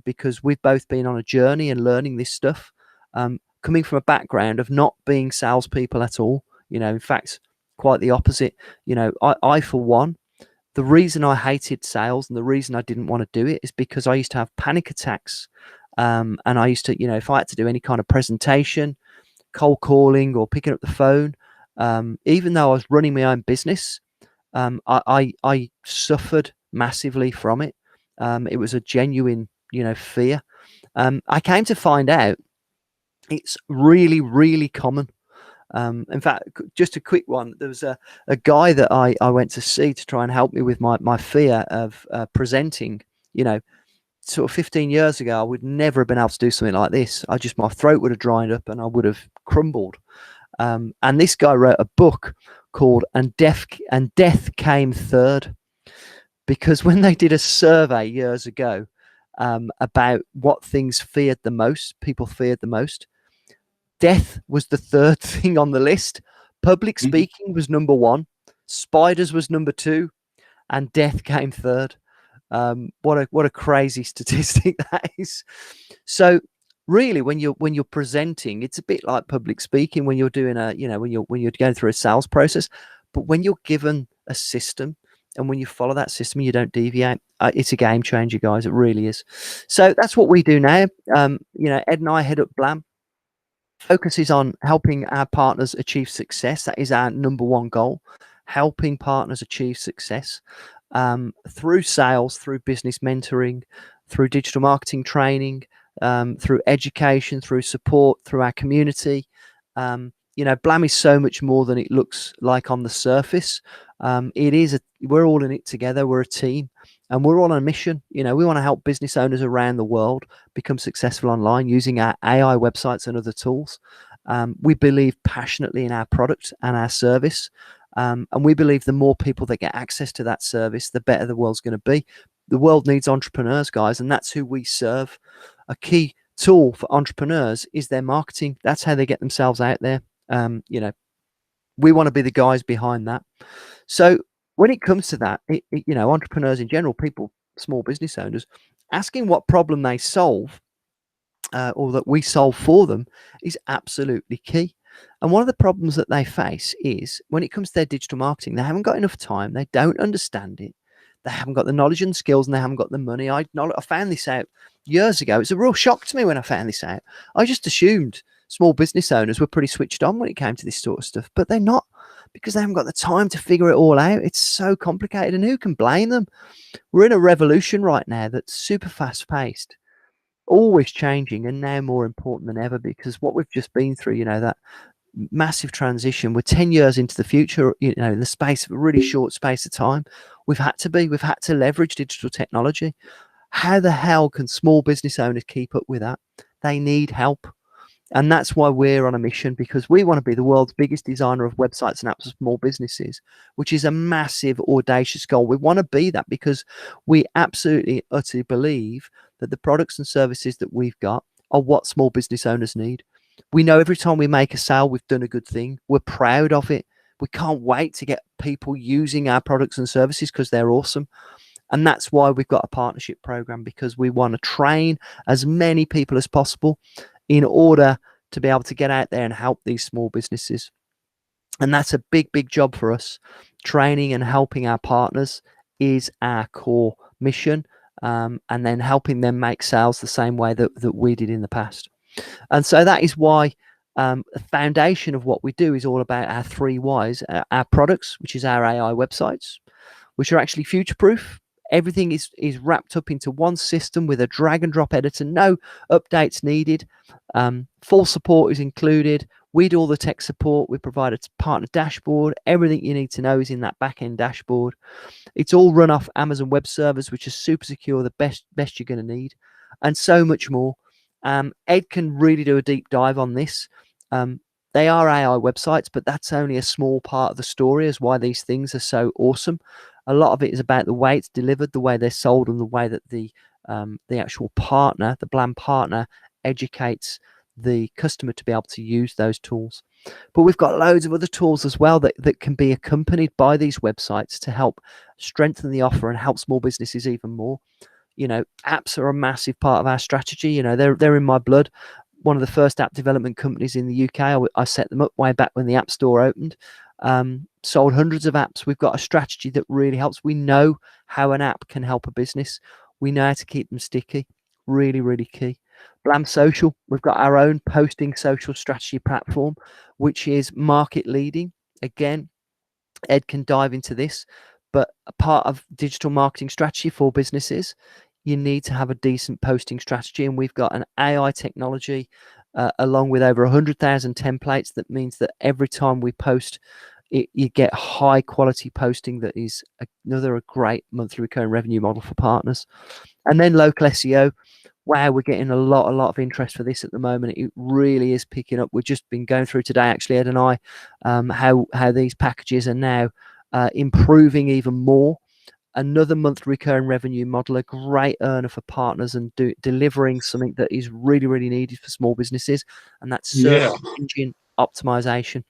because we've both been on a journey and learning this stuff, coming from a background of not being salespeople at all. In fact, quite the opposite. I for one, the reason I hated sales and the reason I didn't want to do it is because I used to have panic attacks. And I used to, if I had to do any kind of presentation, cold calling, or picking up the phone, even though I was running my own business, I suffered massively from it. It was a genuine, fear. I came to find out it's really, really common. In fact, just a quick one. There was a guy that I went to see to try and help me with my fear of presenting. Sort of 15 years ago, I would never have been able to do something like this. My throat would have dried up and I would have crumbled. And this guy wrote a book called And Death Came Third, because when they did a survey years ago about what things people feared the most, death was the third thing on the list. Public speaking was number one, spiders was number two, and death came third. What a crazy statistic that is. So really, when you're presenting, it's a bit like public speaking when you're doing when you're going through a sales process. But when you're given a system, and when you follow that system, you don't deviate, it's a game changer, guys. It really is. So that's what we do now. Ed and I head up Blam. Focuses on helping our partners achieve success. That is our number one goal, helping partners achieve success through sales, through business mentoring, through digital marketing training, through education, through support, through our community. Blam is so much more than it looks like on the surface. We're all in it together. We're a team, and we're on a mission. We want to help business owners around the world become successful online using our AI websites and other tools. We believe passionately in our product and our service. And we believe the more people that get access to that service, the better the world's going to be. The world needs entrepreneurs, guys, and that's who we serve. A key tool for entrepreneurs is their marketing. That's how they get themselves out there. We want to be the guys behind that. So when it comes to that, entrepreneurs in general, people, small business owners, asking what problem they solve or that we solve for them is absolutely key. And one of the problems that they face is when it comes to their digital marketing, they haven't got enough time. They don't understand it. They haven't got the knowledge and skills, and they haven't got the money. I found this out years ago. It's a real shock to me when I found this out. I just assumed small business owners were pretty switched on when it came to this sort of stuff, but they're not, because they haven't got the time to figure it all out. It's so complicated, and who can blame them? We're in a revolution right now that's super fast paced, always changing, and now more important than ever, because what we've just been through, that massive transition. We're 10 years into the future, in the space of a really short space of time. We've had to leverage digital technology. How the hell can small business owners keep up with that? They need help. And that's why we're on a mission, because we want to be the world's biggest designer of websites and apps for small businesses, which is a massive, audacious goal. We want to be that because we absolutely, utterly believe that the products and services that we've got are what small business owners need. We know every time we make a sale, we've done a good thing. We're proud of it. We can't wait to get people using our products and services because they're awesome. And that's why we've got a partnership program, because we want to train as many people as possible in order to be able to get out there and help these small businesses. And that's a big, big job for us. Training and helping our partners is our core mission. and then helping them make sales the same way that we did in the past. And so that is why the foundation of what we do is all about our 3 Ys, our products, which is our AI websites, which are actually future proof. Everything is wrapped up into one system with a drag and drop editor, no updates needed. Full support is included. We do all the tech support. We provide a partner dashboard. Everything you need to know is in that back end dashboard. It's all run off Amazon Web Servers, which is super secure, the best you're going to need, and so much more. Ed can really do a deep dive on this. They are AI websites, but that's only a small part of the story as why these things are so awesome. A lot of it is about the way it's delivered, the way they're sold, and the way that the actual partner, the Blam partner, educates the customer to be able to use those tools. But we've got loads of other tools as well that can be accompanied by these websites to help strengthen the offer and help small businesses even more. You know, apps are a massive part of our strategy. You know, they're in my blood. One of the first app development companies in the UK. I set them up way back when the App Store opened. Sold hundreds of apps. We've got a strategy that really helps. We know how an app can help a business. We know how to keep them sticky. Really, really key. Blam Social. We've got our own posting social strategy platform, which is market leading. Again, Ed can dive into this, but a part of digital marketing strategy for businesses, you need to have a decent posting strategy, and we've got an AI technology along with over 100,000 templates. That means that every time we post, you get high quality posting. That is another great monthly recurring revenue model for partners. And then local SEO. Wow, we're getting a lot of interest for this at the moment. It really is picking up. We've just been going through today, actually, Ed and I, how these packages are now improving even more. Another monthly recurring revenue model, a great earner for partners, and delivering something that is really, really needed for small businesses, and that's search engine optimization.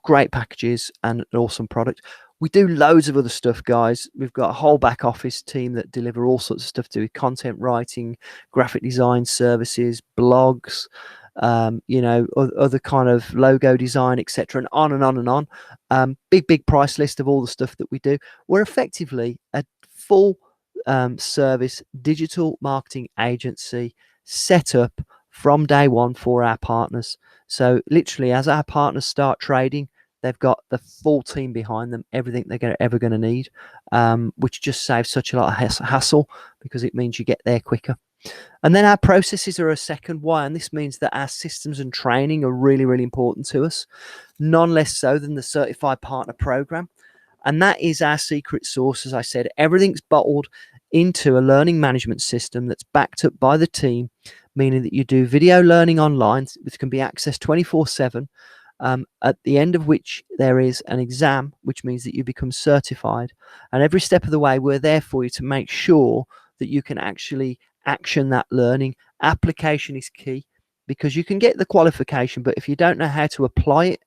Great packages and an awesome product. We do loads of other stuff, guys. We've got a whole back office team that deliver all sorts of stuff to do with content writing, graphic design services, blogs, you know, other kind of logo design, etc., and on and on and on. Big price list of all the stuff that we do. We're effectively a full service digital marketing agency set up from day one for our partners. So literally, as our partners start trading, they've got the full team behind them, everything they're ever going to need, which just saves such a lot of hassle, because it means you get there quicker. And then our processes are a second why, and this means that our systems and training are really, really important to us, none less so than the Certified Partner Program. And that is our secret sauce. As I said, everything's bottled into a learning management system that's backed up by the team, meaning that you do video learning online, which can be accessed 24/7, at the end of which there is an exam, which means that you become certified. And every step of the way, we're there for you to make sure that you can actually action that learning. Application is key, because you can get the qualification, but if you don't know how to apply it,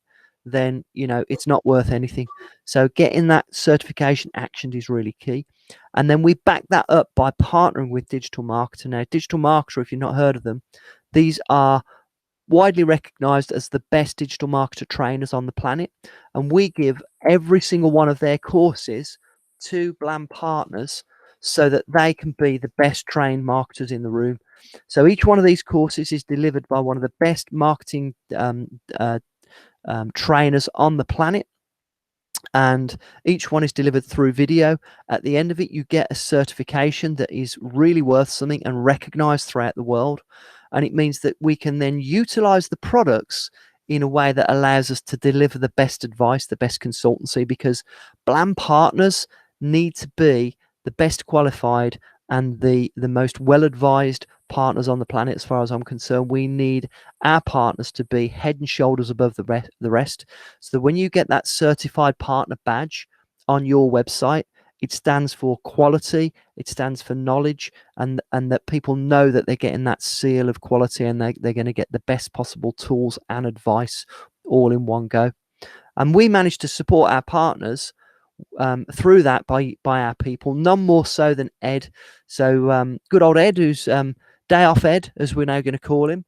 then you know it's not worth anything. So getting that certification actioned is really key. And then we back that up by partnering with Digital Marketer. Now, Digital Marketer, if you've not heard of them, these are widely recognized as the best digital marketer trainers on the planet, and we give every single one of their courses to Blam partners so that they can be the best trained marketers in the room. So each one of these courses is delivered by one of the best marketing trainers on the planet, and each one is delivered through video. At the end of it, you get a certification that is really worth something and recognized throughout the world. And it means that we can then utilize the products in a way that allows us to deliver the best advice, the best consultancy, because Blam partners need to be the best qualified and the most well-advised partners on the planet. As far as I'm concerned, we need our partners to be head and shoulders above the rest. So that when you get that certified partner badge on your website, it stands for quality, it stands for knowledge, and that people know that they're getting that seal of quality, and they're going to get the best possible tools and advice all in one go. And we manage to support our partners through that by our people, none more so than Ed. So good old Ed, who's day off Ed, as we're now going to call him,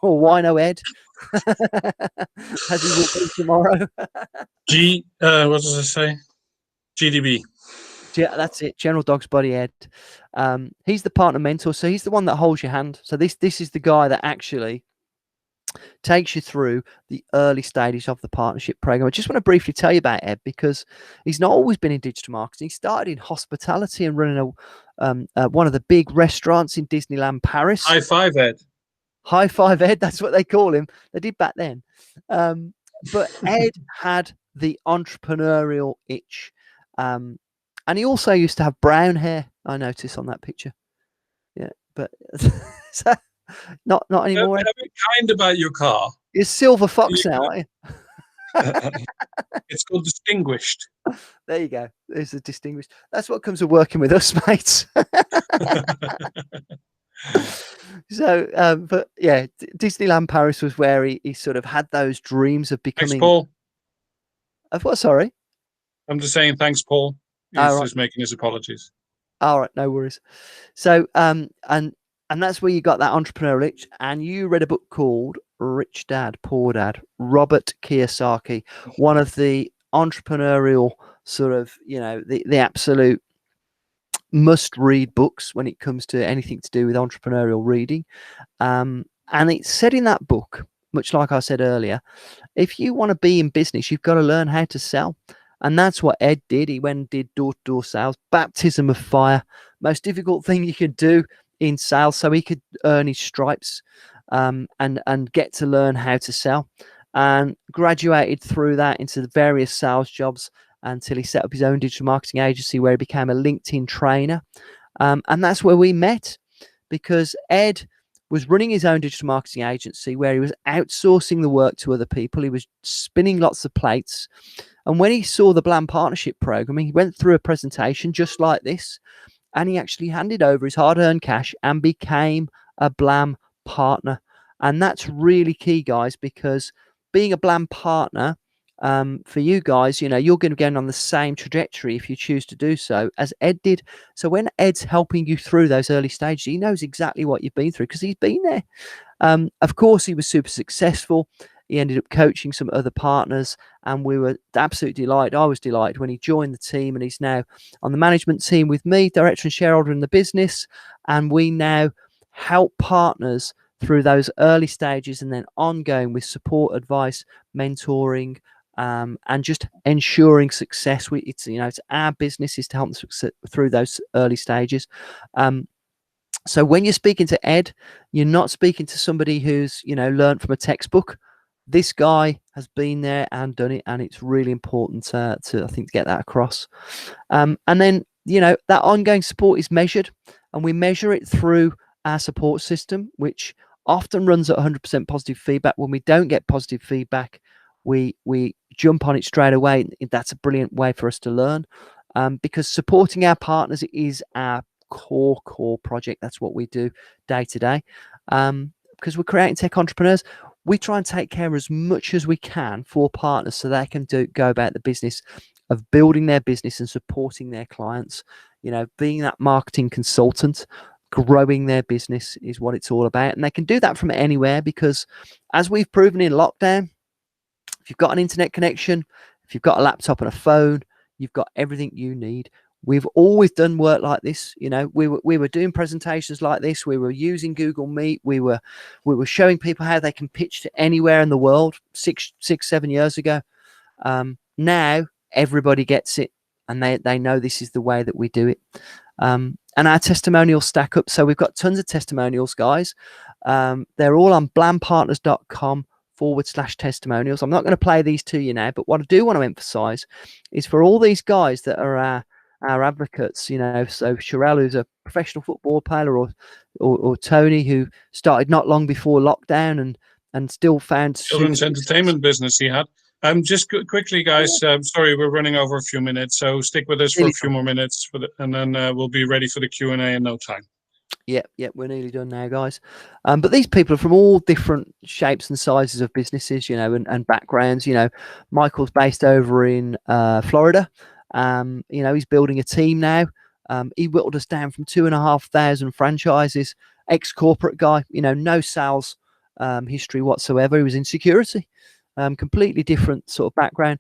or Wino Ed, as he will be tomorrow. What does it say? GDB. Yeah, that's it. General Dog's Body Ed. He's the partner mentor, so he's the one that holds your hand. So this is the guy that actually takes you through the early stages of the partnership program. I just want to briefly tell you about Ed because he's not always been in digital marketing. He started in hospitality and running one of the big restaurants in Disneyland Paris. High five, Ed. High five, Ed. That's what they call him. They did back then. But Ed had the entrepreneurial itch. And he also used to have brown hair, I noticed on that picture. Yeah, but so, not anymore. Be kind about your car. You're Silver Fox now, aren't you? It's called Distinguished. There you go. There's a distinguished. That's what comes with working with us, mates. So, but yeah, Disneyland Paris was where he sort of had those dreams of becoming. Thanks, Paul. Of what? Sorry. I'm just saying thanks, Paul. He's just making his apologies. All right, no worries. So, and that's where you got that entrepreneurial itch. And you read a book called Rich Dad, Poor Dad, Robert Kiyosaki, one of the entrepreneurial sort of, the absolute must-read books when it comes to anything to do with entrepreneurial reading. And it said in that book, much like I said earlier, if you want to be in business, you've got to learn how to sell. And that's what Ed did. He went and did door-to-door sales, baptism of fire, most difficult thing you could do in sales, so he could earn his stripes and get to learn how to sell, and graduated through that into the various sales jobs until he set up his own digital marketing agency where he became a LinkedIn trainer. And that's where we met, because Ed was running his own digital marketing agency where he was outsourcing the work to other people. He was spinning lots of plates. And when he saw the Blam partnership program, he went through a presentation just like this, and he actually handed over his hard-earned cash and became a Blam partner. And that's really key, guys, because being a Blam partner, for you guys, you're going to go on the same trajectory if you choose to do so as Ed did. So when Ed's helping you through those early stages, he knows exactly what you've been through because he's been there. Of course, he was super successful. He ended up coaching some other partners, and we were absolutely delighted. I was delighted when he joined the team, and he's now on the management team with me, director and shareholder in the business. And we now help partners through those early stages and then ongoing with support, advice, mentoring, and just ensuring success. It's our business is to help them through those early stages. So when you're speaking to Ed, you're not speaking to somebody who's learned from a textbook. This guy has been there and done it, and it's really important to I think to get that across. And then that ongoing support is measured, and we measure it through our support system, which often runs at 100% positive feedback. When we don't get positive feedback, we jump on it straight away. That's a brilliant way for us to learn, because supporting our partners is our core project. That's what we do day to day, because we're creating tech entrepreneurs. We try and take care as much as we can for partners so they can go about the business of building their business and supporting their clients. Being that marketing consultant, growing their business is what it's all about. And they can do that from anywhere, because as we've proven in lockdown, if you've got an internet connection, if you've got a laptop and a phone, you've got everything you need. We've always done work like this. We were doing presentations like this. We were using Google Meet. We were showing people how they can pitch to anywhere in the world 7 years ago. Now everybody gets it, and they know this is the way that we do it. And our testimonials stack up. So we've got tons of testimonials, guys. They're all on blampartners.com/testimonials. I'm not going to play these to you now, but what I do want to emphasize is for all these guys that are our advocates, so Sherelle, who's a professional football player, or Tony, who started not long before lockdown and still found children's entertainment business he had. Just quickly, guys, sorry, we're running over a few minutes, so stick with us for a few more minutes, and then we'll be ready for the Q&A in no time. Yeah, we're nearly done now, guys. But these people are from all different shapes and sizes of businesses, and backgrounds. Michael's based over in Florida. He's building a team now. He whittled us down from 2,500 franchises. Ex-corporate guy, no sales history whatsoever. He was in security, completely different sort of background.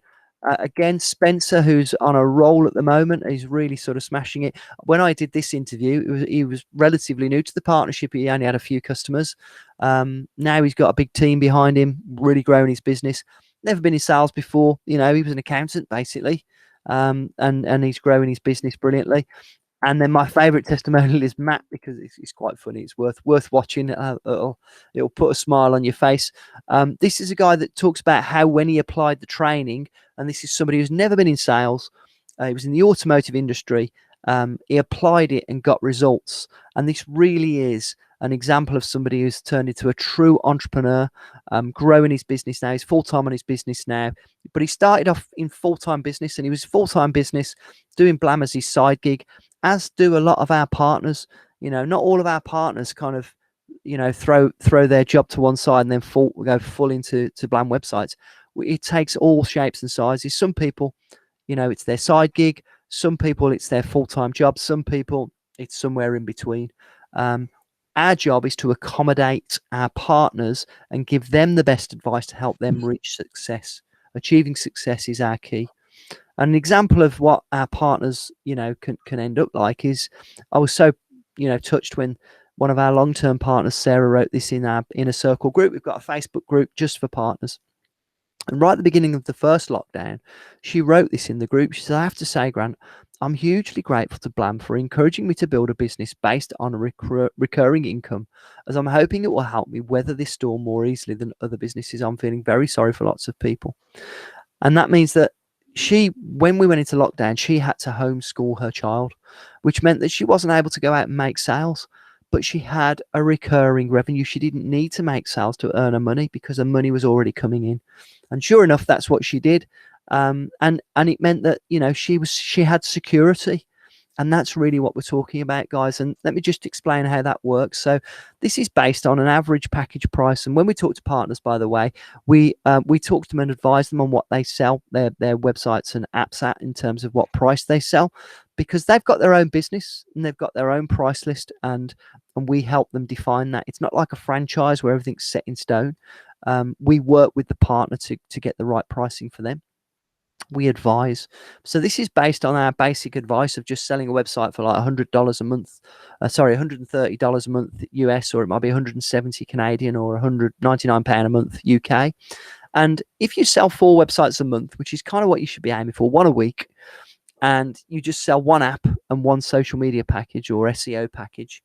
Again, Spencer, who's on a roll at the moment, he's really sort of smashing it. When I did this interview, he was relatively new to the partnership. He only had a few customers. Now he's got a big team behind him, really growing his business. Never been in sales before. You know, he was an accountant basically, and he's growing his business brilliantly. And then my favourite testimonial is Matt, because it's quite funny. It's worth watching. It'll put a smile on your face. This is a guy that talks about how when he applied the training, and this is somebody who's never been in sales. He was in the automotive industry. He applied it and got results. And this really is an example of somebody who's turned into a true entrepreneur, growing his business now. He's full-time on his business now. But he started off in full-time business, and he was full-time business doing Blam as his side gig, as do a lot of our partners. You know, not all of our partners kind of, you know, throw their job to one side and then go full into Blam websites. It takes all shapes and sizes. Some people, you know, it's their side gig. Some people, it's their full-time job. Some people, it's somewhere in between. Our job is to accommodate our partners and give them the best advice to help them reach success. Achieving success is our key. An example of what our partners, you know, can end up like is, I was so, you know, touched when one of our long-term partners, Sarah, wrote this in our Inner Circle group. We've got a Facebook group just for partners. And right at the beginning of the first lockdown, she wrote this in the group. She said, I have to say, Grant, I'm hugely grateful to Blam for encouraging me to build a business based on a recurring income, as I'm hoping it will help me weather this storm more easily than other businesses. I'm feeling very sorry for lots of people. And that means that when we went into lockdown, she had to homeschool her child, which meant that she wasn't able to go out and make sales, but she had a recurring revenue. She didn't need to make sales to earn her money because her money was already coming in. And sure enough, that's what she did. And it meant that, you know, she had security. And that's really what we're talking about, guys. And let me just explain how that works. So this is based on an average package price. And when we talk to partners, by the way, we talk to them and advise them on what they sell their websites and apps at in terms of what price they sell, because they've got their own business and they've got their own price list, and we help them define that. It's not like a franchise where everything's set in stone. We work with the partner to get the right pricing for them. We advise. So this is based on our basic advice of just selling a website for like $100 a month, $130 a month US, or it might be 170 Canadian or £199 a month UK. And if you sell 4 websites a month, which is kind of what you should be aiming for, 1 a week, and you just sell 1 app and 1 social media package or SEO package,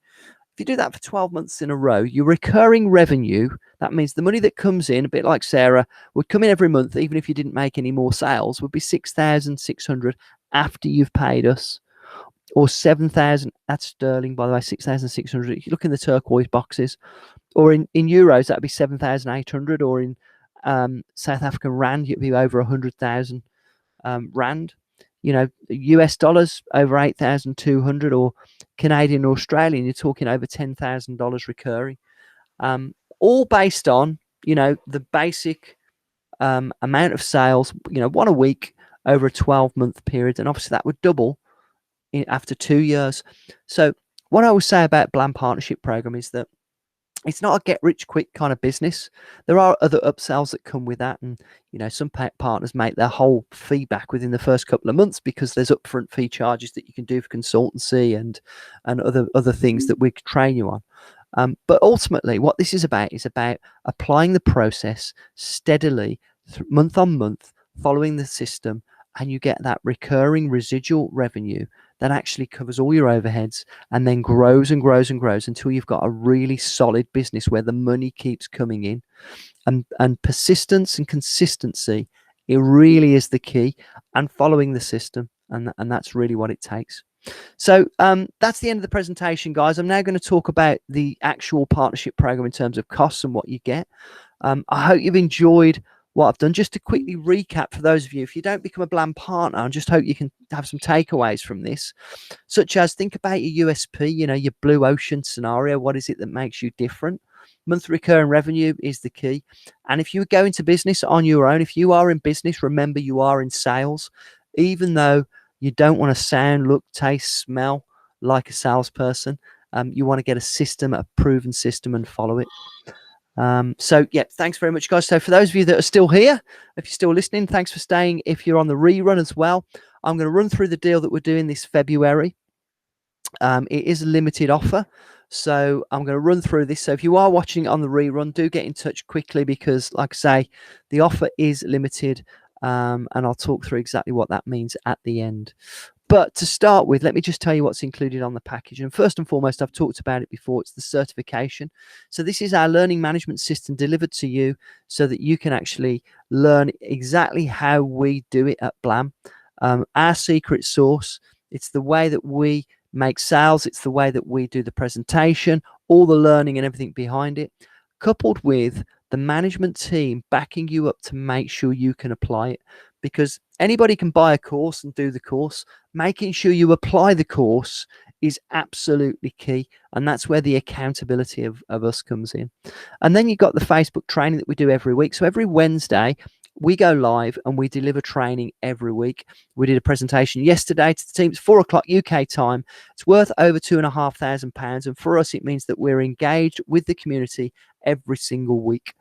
if you do that for 12 months in a row, your recurring revenue, that means the money that comes in, a bit like Sarah, would come in every month, even if you didn't make any more sales, would be 6,600 after you've paid us, or 7,000. That's sterling, by the way, 6,600. If you look in the turquoise boxes, or in euros, that'd be 7,800, or in South African rand, it'd be over 100,000 rand. You know, US dollars over 8,200, or Canadian or Australian, you're talking over $10,000 recurring. All based on, you know, the basic amount of sales, you know, 1 a week over a 12-month period. And obviously that would double after 2 years. So what I would say about Blam Partnership Program is that it's not a get rich quick kind of business. There are other upsells that come with that. And, you know, some partners make their whole fee back within the first couple of months because there's upfront fee charges that you can do for consultancy and other things that we can train you on. But ultimately, what this is about applying the process steadily, month on month, following the system, and you get that recurring residual revenue that actually covers all your overheads and then grows and grows and grows until you've got a really solid business where the money keeps coming in. And persistence and consistency, it really is the key, and following the system, and that's really what it takes. So that's the end of the presentation, guys. I'm now going to talk about the actual partnership program in terms of costs and what you get. I hope you've enjoyed what I've done. Just to quickly recap for those of you, if you don't become a Blam partner, I just hope you can have some takeaways from this, such as think about your USP, you know, your blue ocean scenario. What is it that makes you different? Monthly recurring revenue is the key. And if you go into business on your own, if you are in business, remember you are in sales. Even though you don't want to sound, look, taste, smell like a salesperson, you want to get a system, a proven system, and follow it. So yeah, thanks very much, guys. So for those of you that are still here, if you're still listening, thanks for staying. If you're on the rerun as well, I'm going to run through the deal that we're doing this February. It is a limited offer, so I'm going to run through this. So if you are watching it on the rerun, do get in touch quickly, because like I say, the offer is limited, and I'll talk through exactly what that means at the end. But to start with, let me just tell you what's included on the package. And first and foremost, I've talked about it before, it's the certification. So this is our learning management system delivered to you so that you can actually learn exactly how we do it at Blam. Our secret sauce, it's the way that we make sales, it's the way that we do the presentation, all the learning and everything behind it, coupled with the management team backing you up to make sure you can apply it. Because anybody can buy a course and do the course. Making sure you apply the course is absolutely key, and that's where the accountability of us comes in. And then you've got the Facebook training that we do every week. So every Wednesday we go live and we deliver training every week. We did a presentation yesterday to the team. It's 4 o'clock UK time. It's worth over £2,500, and for us it means that we're engaged with the community every single week.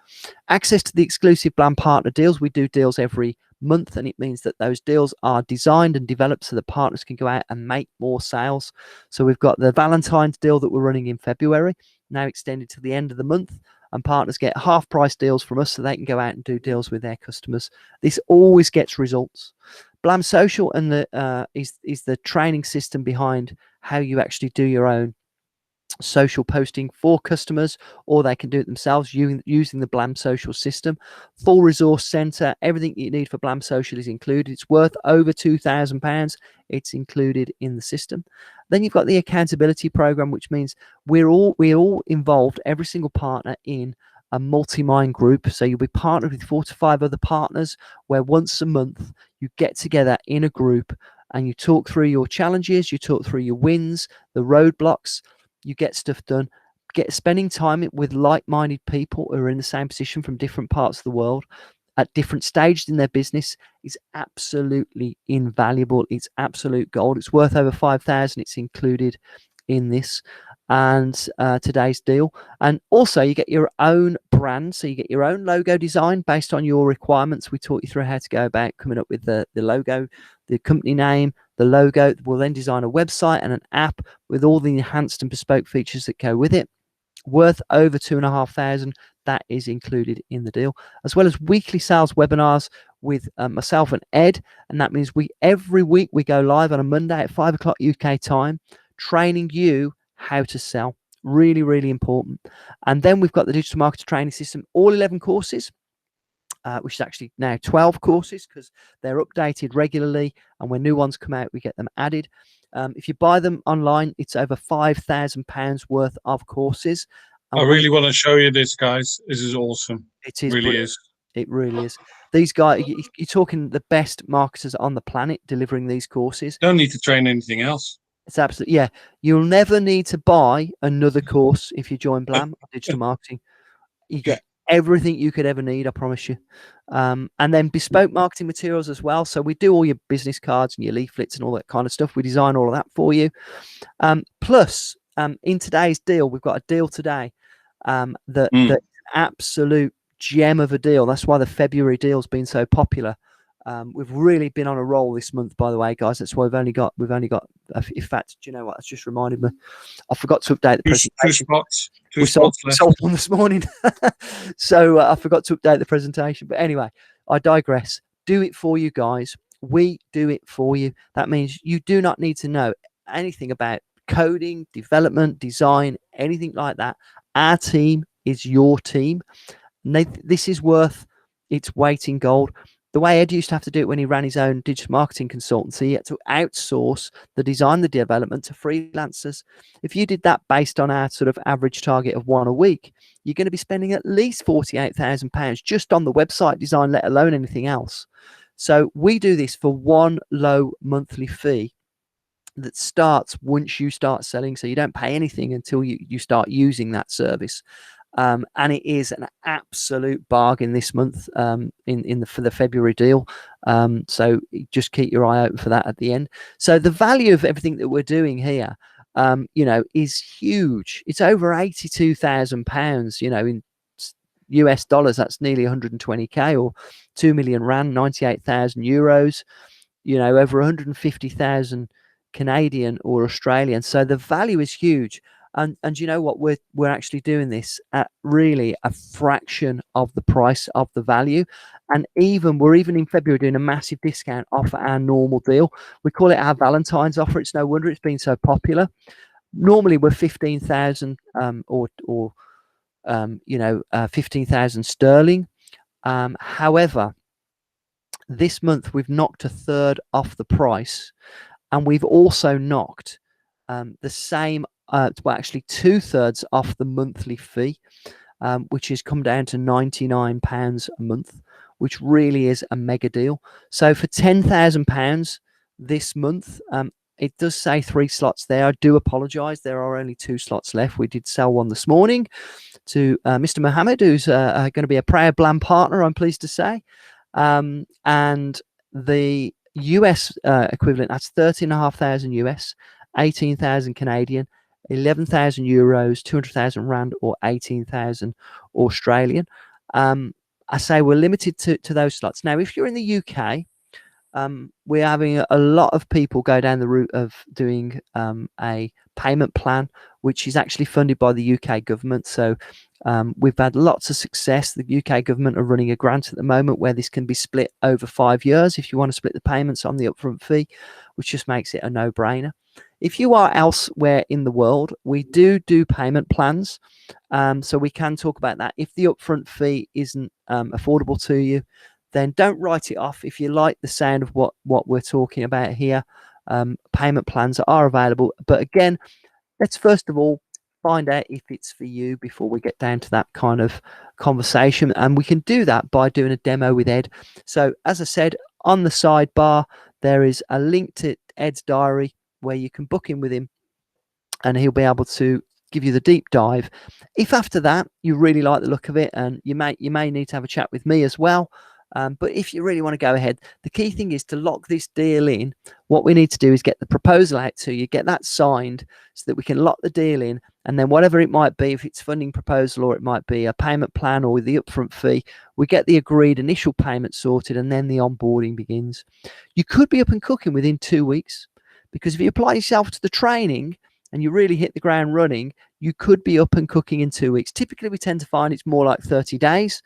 Access to the exclusive Blam partner deals. We do deals every month, and it means that those deals are designed and developed so the partners can go out and make more sales. So we've got the Valentine's deal that we're running in February, now extended to the end of the month, and partners get half price deals from us so they can go out and do deals with their customers. This always gets results. Blam Social and the is the training system behind how you actually do your own social posting for customers, or they can do it themselves using the Blam Social system. Full resource center, everything you need for Blam Social is included. It's worth over £2,000. It's included in the system. Then you've got the accountability program, which means we're all involved, every single partner, in a multi-mind group. So you'll be partnered with 4 to 5 other partners, where once a month you get together in a group and you talk through your challenges, you talk through your wins, the roadblocks. You get stuff done. Spending time with like-minded people who are in the same position from different parts of the world at different stages in their business is absolutely invaluable. It's absolute gold. It's worth over 5,000. It's included in this and today's deal. And also you get your own brand, so you get your own logo design based on your requirements. We taught you through how to go about coming up with the logo, the company name, the logo. We'll then design a website and an app with all the enhanced and bespoke features that go with it. Worth over £2,500. That is included in the deal, as well as weekly sales webinars with myself and Ed. And that means every week we go live on a Monday at 5 o'clock UK time, training you how to sell. Really, really important. And then we've got the digital marketer training system, all 11 courses. Which is actually now 12 courses, because they're updated regularly, and when new ones come out we get them added. If you buy them online, it's over £5,000 worth of courses. I really want to show you this, guys. This is awesome. It is, really is. It really is. These guys, you're talking the best marketers on the planet delivering these courses. Don't need to train anything else. It's absolutely, yeah. You'll never need to buy another course if you join Blam digital marketing. You get everything you could ever need, I promise you. And then bespoke marketing materials as well. So we do all your business cards and your leaflets and all that kind of stuff. We design all of that for you. Plus, in today's deal, we've got a deal today that absolute gem of a deal. That's why the February deal's been so popular. We've really been on a roll this month, by the way, guys. That's why we've only got. In fact, do you know what? That's just reminded me. I forgot to update the presentation. Two spots left. Sold one this morning, so I forgot to update the presentation. But anyway, I digress. Do it for you guys. We do it for you. That means you do not need to know anything about coding, development, design, anything like that. Our team is your team. This is worth its weight in gold. The way Ed used to have to do it when he ran his own digital marketing consultancy, he had to outsource the design, the development to freelancers. If you did that based on our sort of average target of 1 a week, you're going to be spending at least £48,000 just on the website design, let alone anything else. So we do this for one low monthly fee that starts once you start selling. So you don't pay anything until you start using that service. And it is an absolute bargain this month for the February deal. So just keep your eye open for that at the end. So the value of everything that we're doing here, is huge. It's over £82,000, in US dollars, that's nearly 120k, or 2 million rand, 98,000 euros, you know, over 150,000 Canadian or Australian. So the value is huge. And you know what, we're actually doing this at really a fraction of the price of the value. And we're even in February doing a massive discount off our normal deal. We call it our Valentine's offer. It's no wonder it's been so popular. Normally we're 15,000 or 15,000 sterling. However, this month we've knocked a third off the price, and we've also knocked the same, well, actually 2/3 off the monthly fee, which has come down to £99 a month, which really is a mega deal. So for £10,000 this month, it does say 3 slots there. I do apologize, there are only 2 slots left. We did sell one this morning to Mr. Mohammed, who's going to be a proud Blam partner, I'm pleased to say. And the US equivalent, that's 13,500 US, 18,000 Canadian, 11,000 euros, 200,000 rand, or 18,000 Australian. I say we're limited to those slots. Now, if you're in the UK, we're having a lot of people go down the route of doing a payment plan, which is actually funded by the UK government. So we've had lots of success. The UK government are running a grant at the moment where this can be split over 5 years if you want to split the payments on the upfront fee, which just makes it a no-brainer. If you are elsewhere in the world, we do payment plans. So we can talk about that. If the upfront fee isn't affordable to you, then don't write it off. If you like the sound of what we're talking about here, payment plans are available. But again, let's first of all find out if it's for you before we get down to that kind of conversation. And we can do that by doing a demo with Ed. So as I said, on the sidebar, there is a link to Ed's diary where you can book in with him, and he'll be able to give you the deep dive. If after that you really like the look of it, and you may need to have a chat with me as well, but if you really want to go ahead, the key thing is to lock this deal in. What we need to do is get the proposal out to you, get that signed so that we can lock the deal in, and then whatever it might be, if it's funding proposal or it might be a payment plan or the upfront fee, we get the agreed initial payment sorted, and then the onboarding begins. You could be up and cooking within 2 weeks, because if you apply yourself to the training and you really hit the ground running, you could be up and cooking in 2 weeks. Typically, we tend to find it's more like 30 days.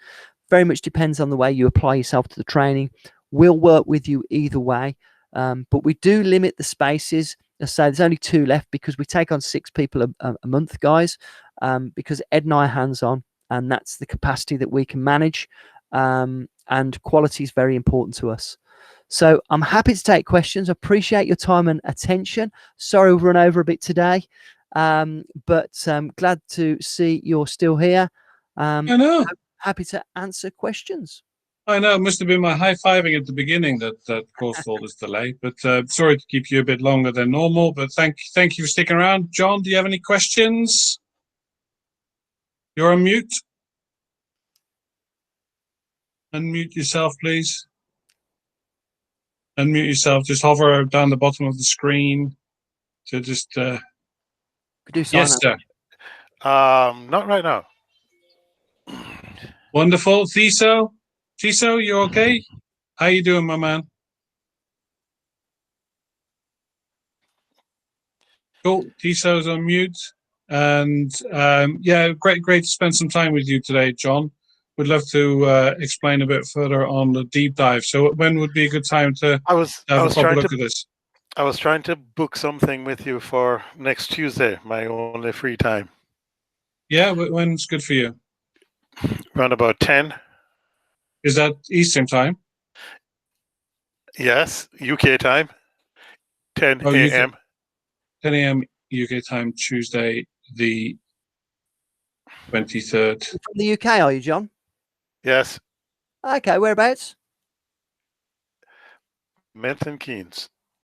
Very much depends on the way you apply yourself to the training. We'll work with you either way, but we do limit the spaces. So there's only 2 left, because we take on 6 people a month, guys, because Ed and I are hands-on, and that's the capacity that we can manage, and quality is very important to us. So I'm happy to take questions. I appreciate your time and attention. Sorry we've run over a bit today, but glad to see you're still here. I know. Happy to answer questions. I know. It must have been my high-fiving at the beginning that caused all this delay. But sorry to keep you a bit longer than normal. But thank you for sticking around. John, do you have any questions? You're on mute. Unmute yourself, please. Unmute yourself. Just hover down the bottom of the screen to just. Could do yes, sir. Not right now. Wonderful. Thiso, you okay? How you doing, my man? Cool. Thiso's on mute. And yeah, great to spend some time with you today, John. Would love to explain a bit further on the deep dive. So when would be a good time to have a proper look at this? I was trying to book something with you for next Tuesday, my only free time. Yeah, when's good for you? Around about 10. Is that Eastern time? Yes, UK time. 10 a.m. 10 a.m. UK time, Tuesday, the 23rd. From the UK, are you, John? Yes. Okay, whereabouts? Milton Keynes.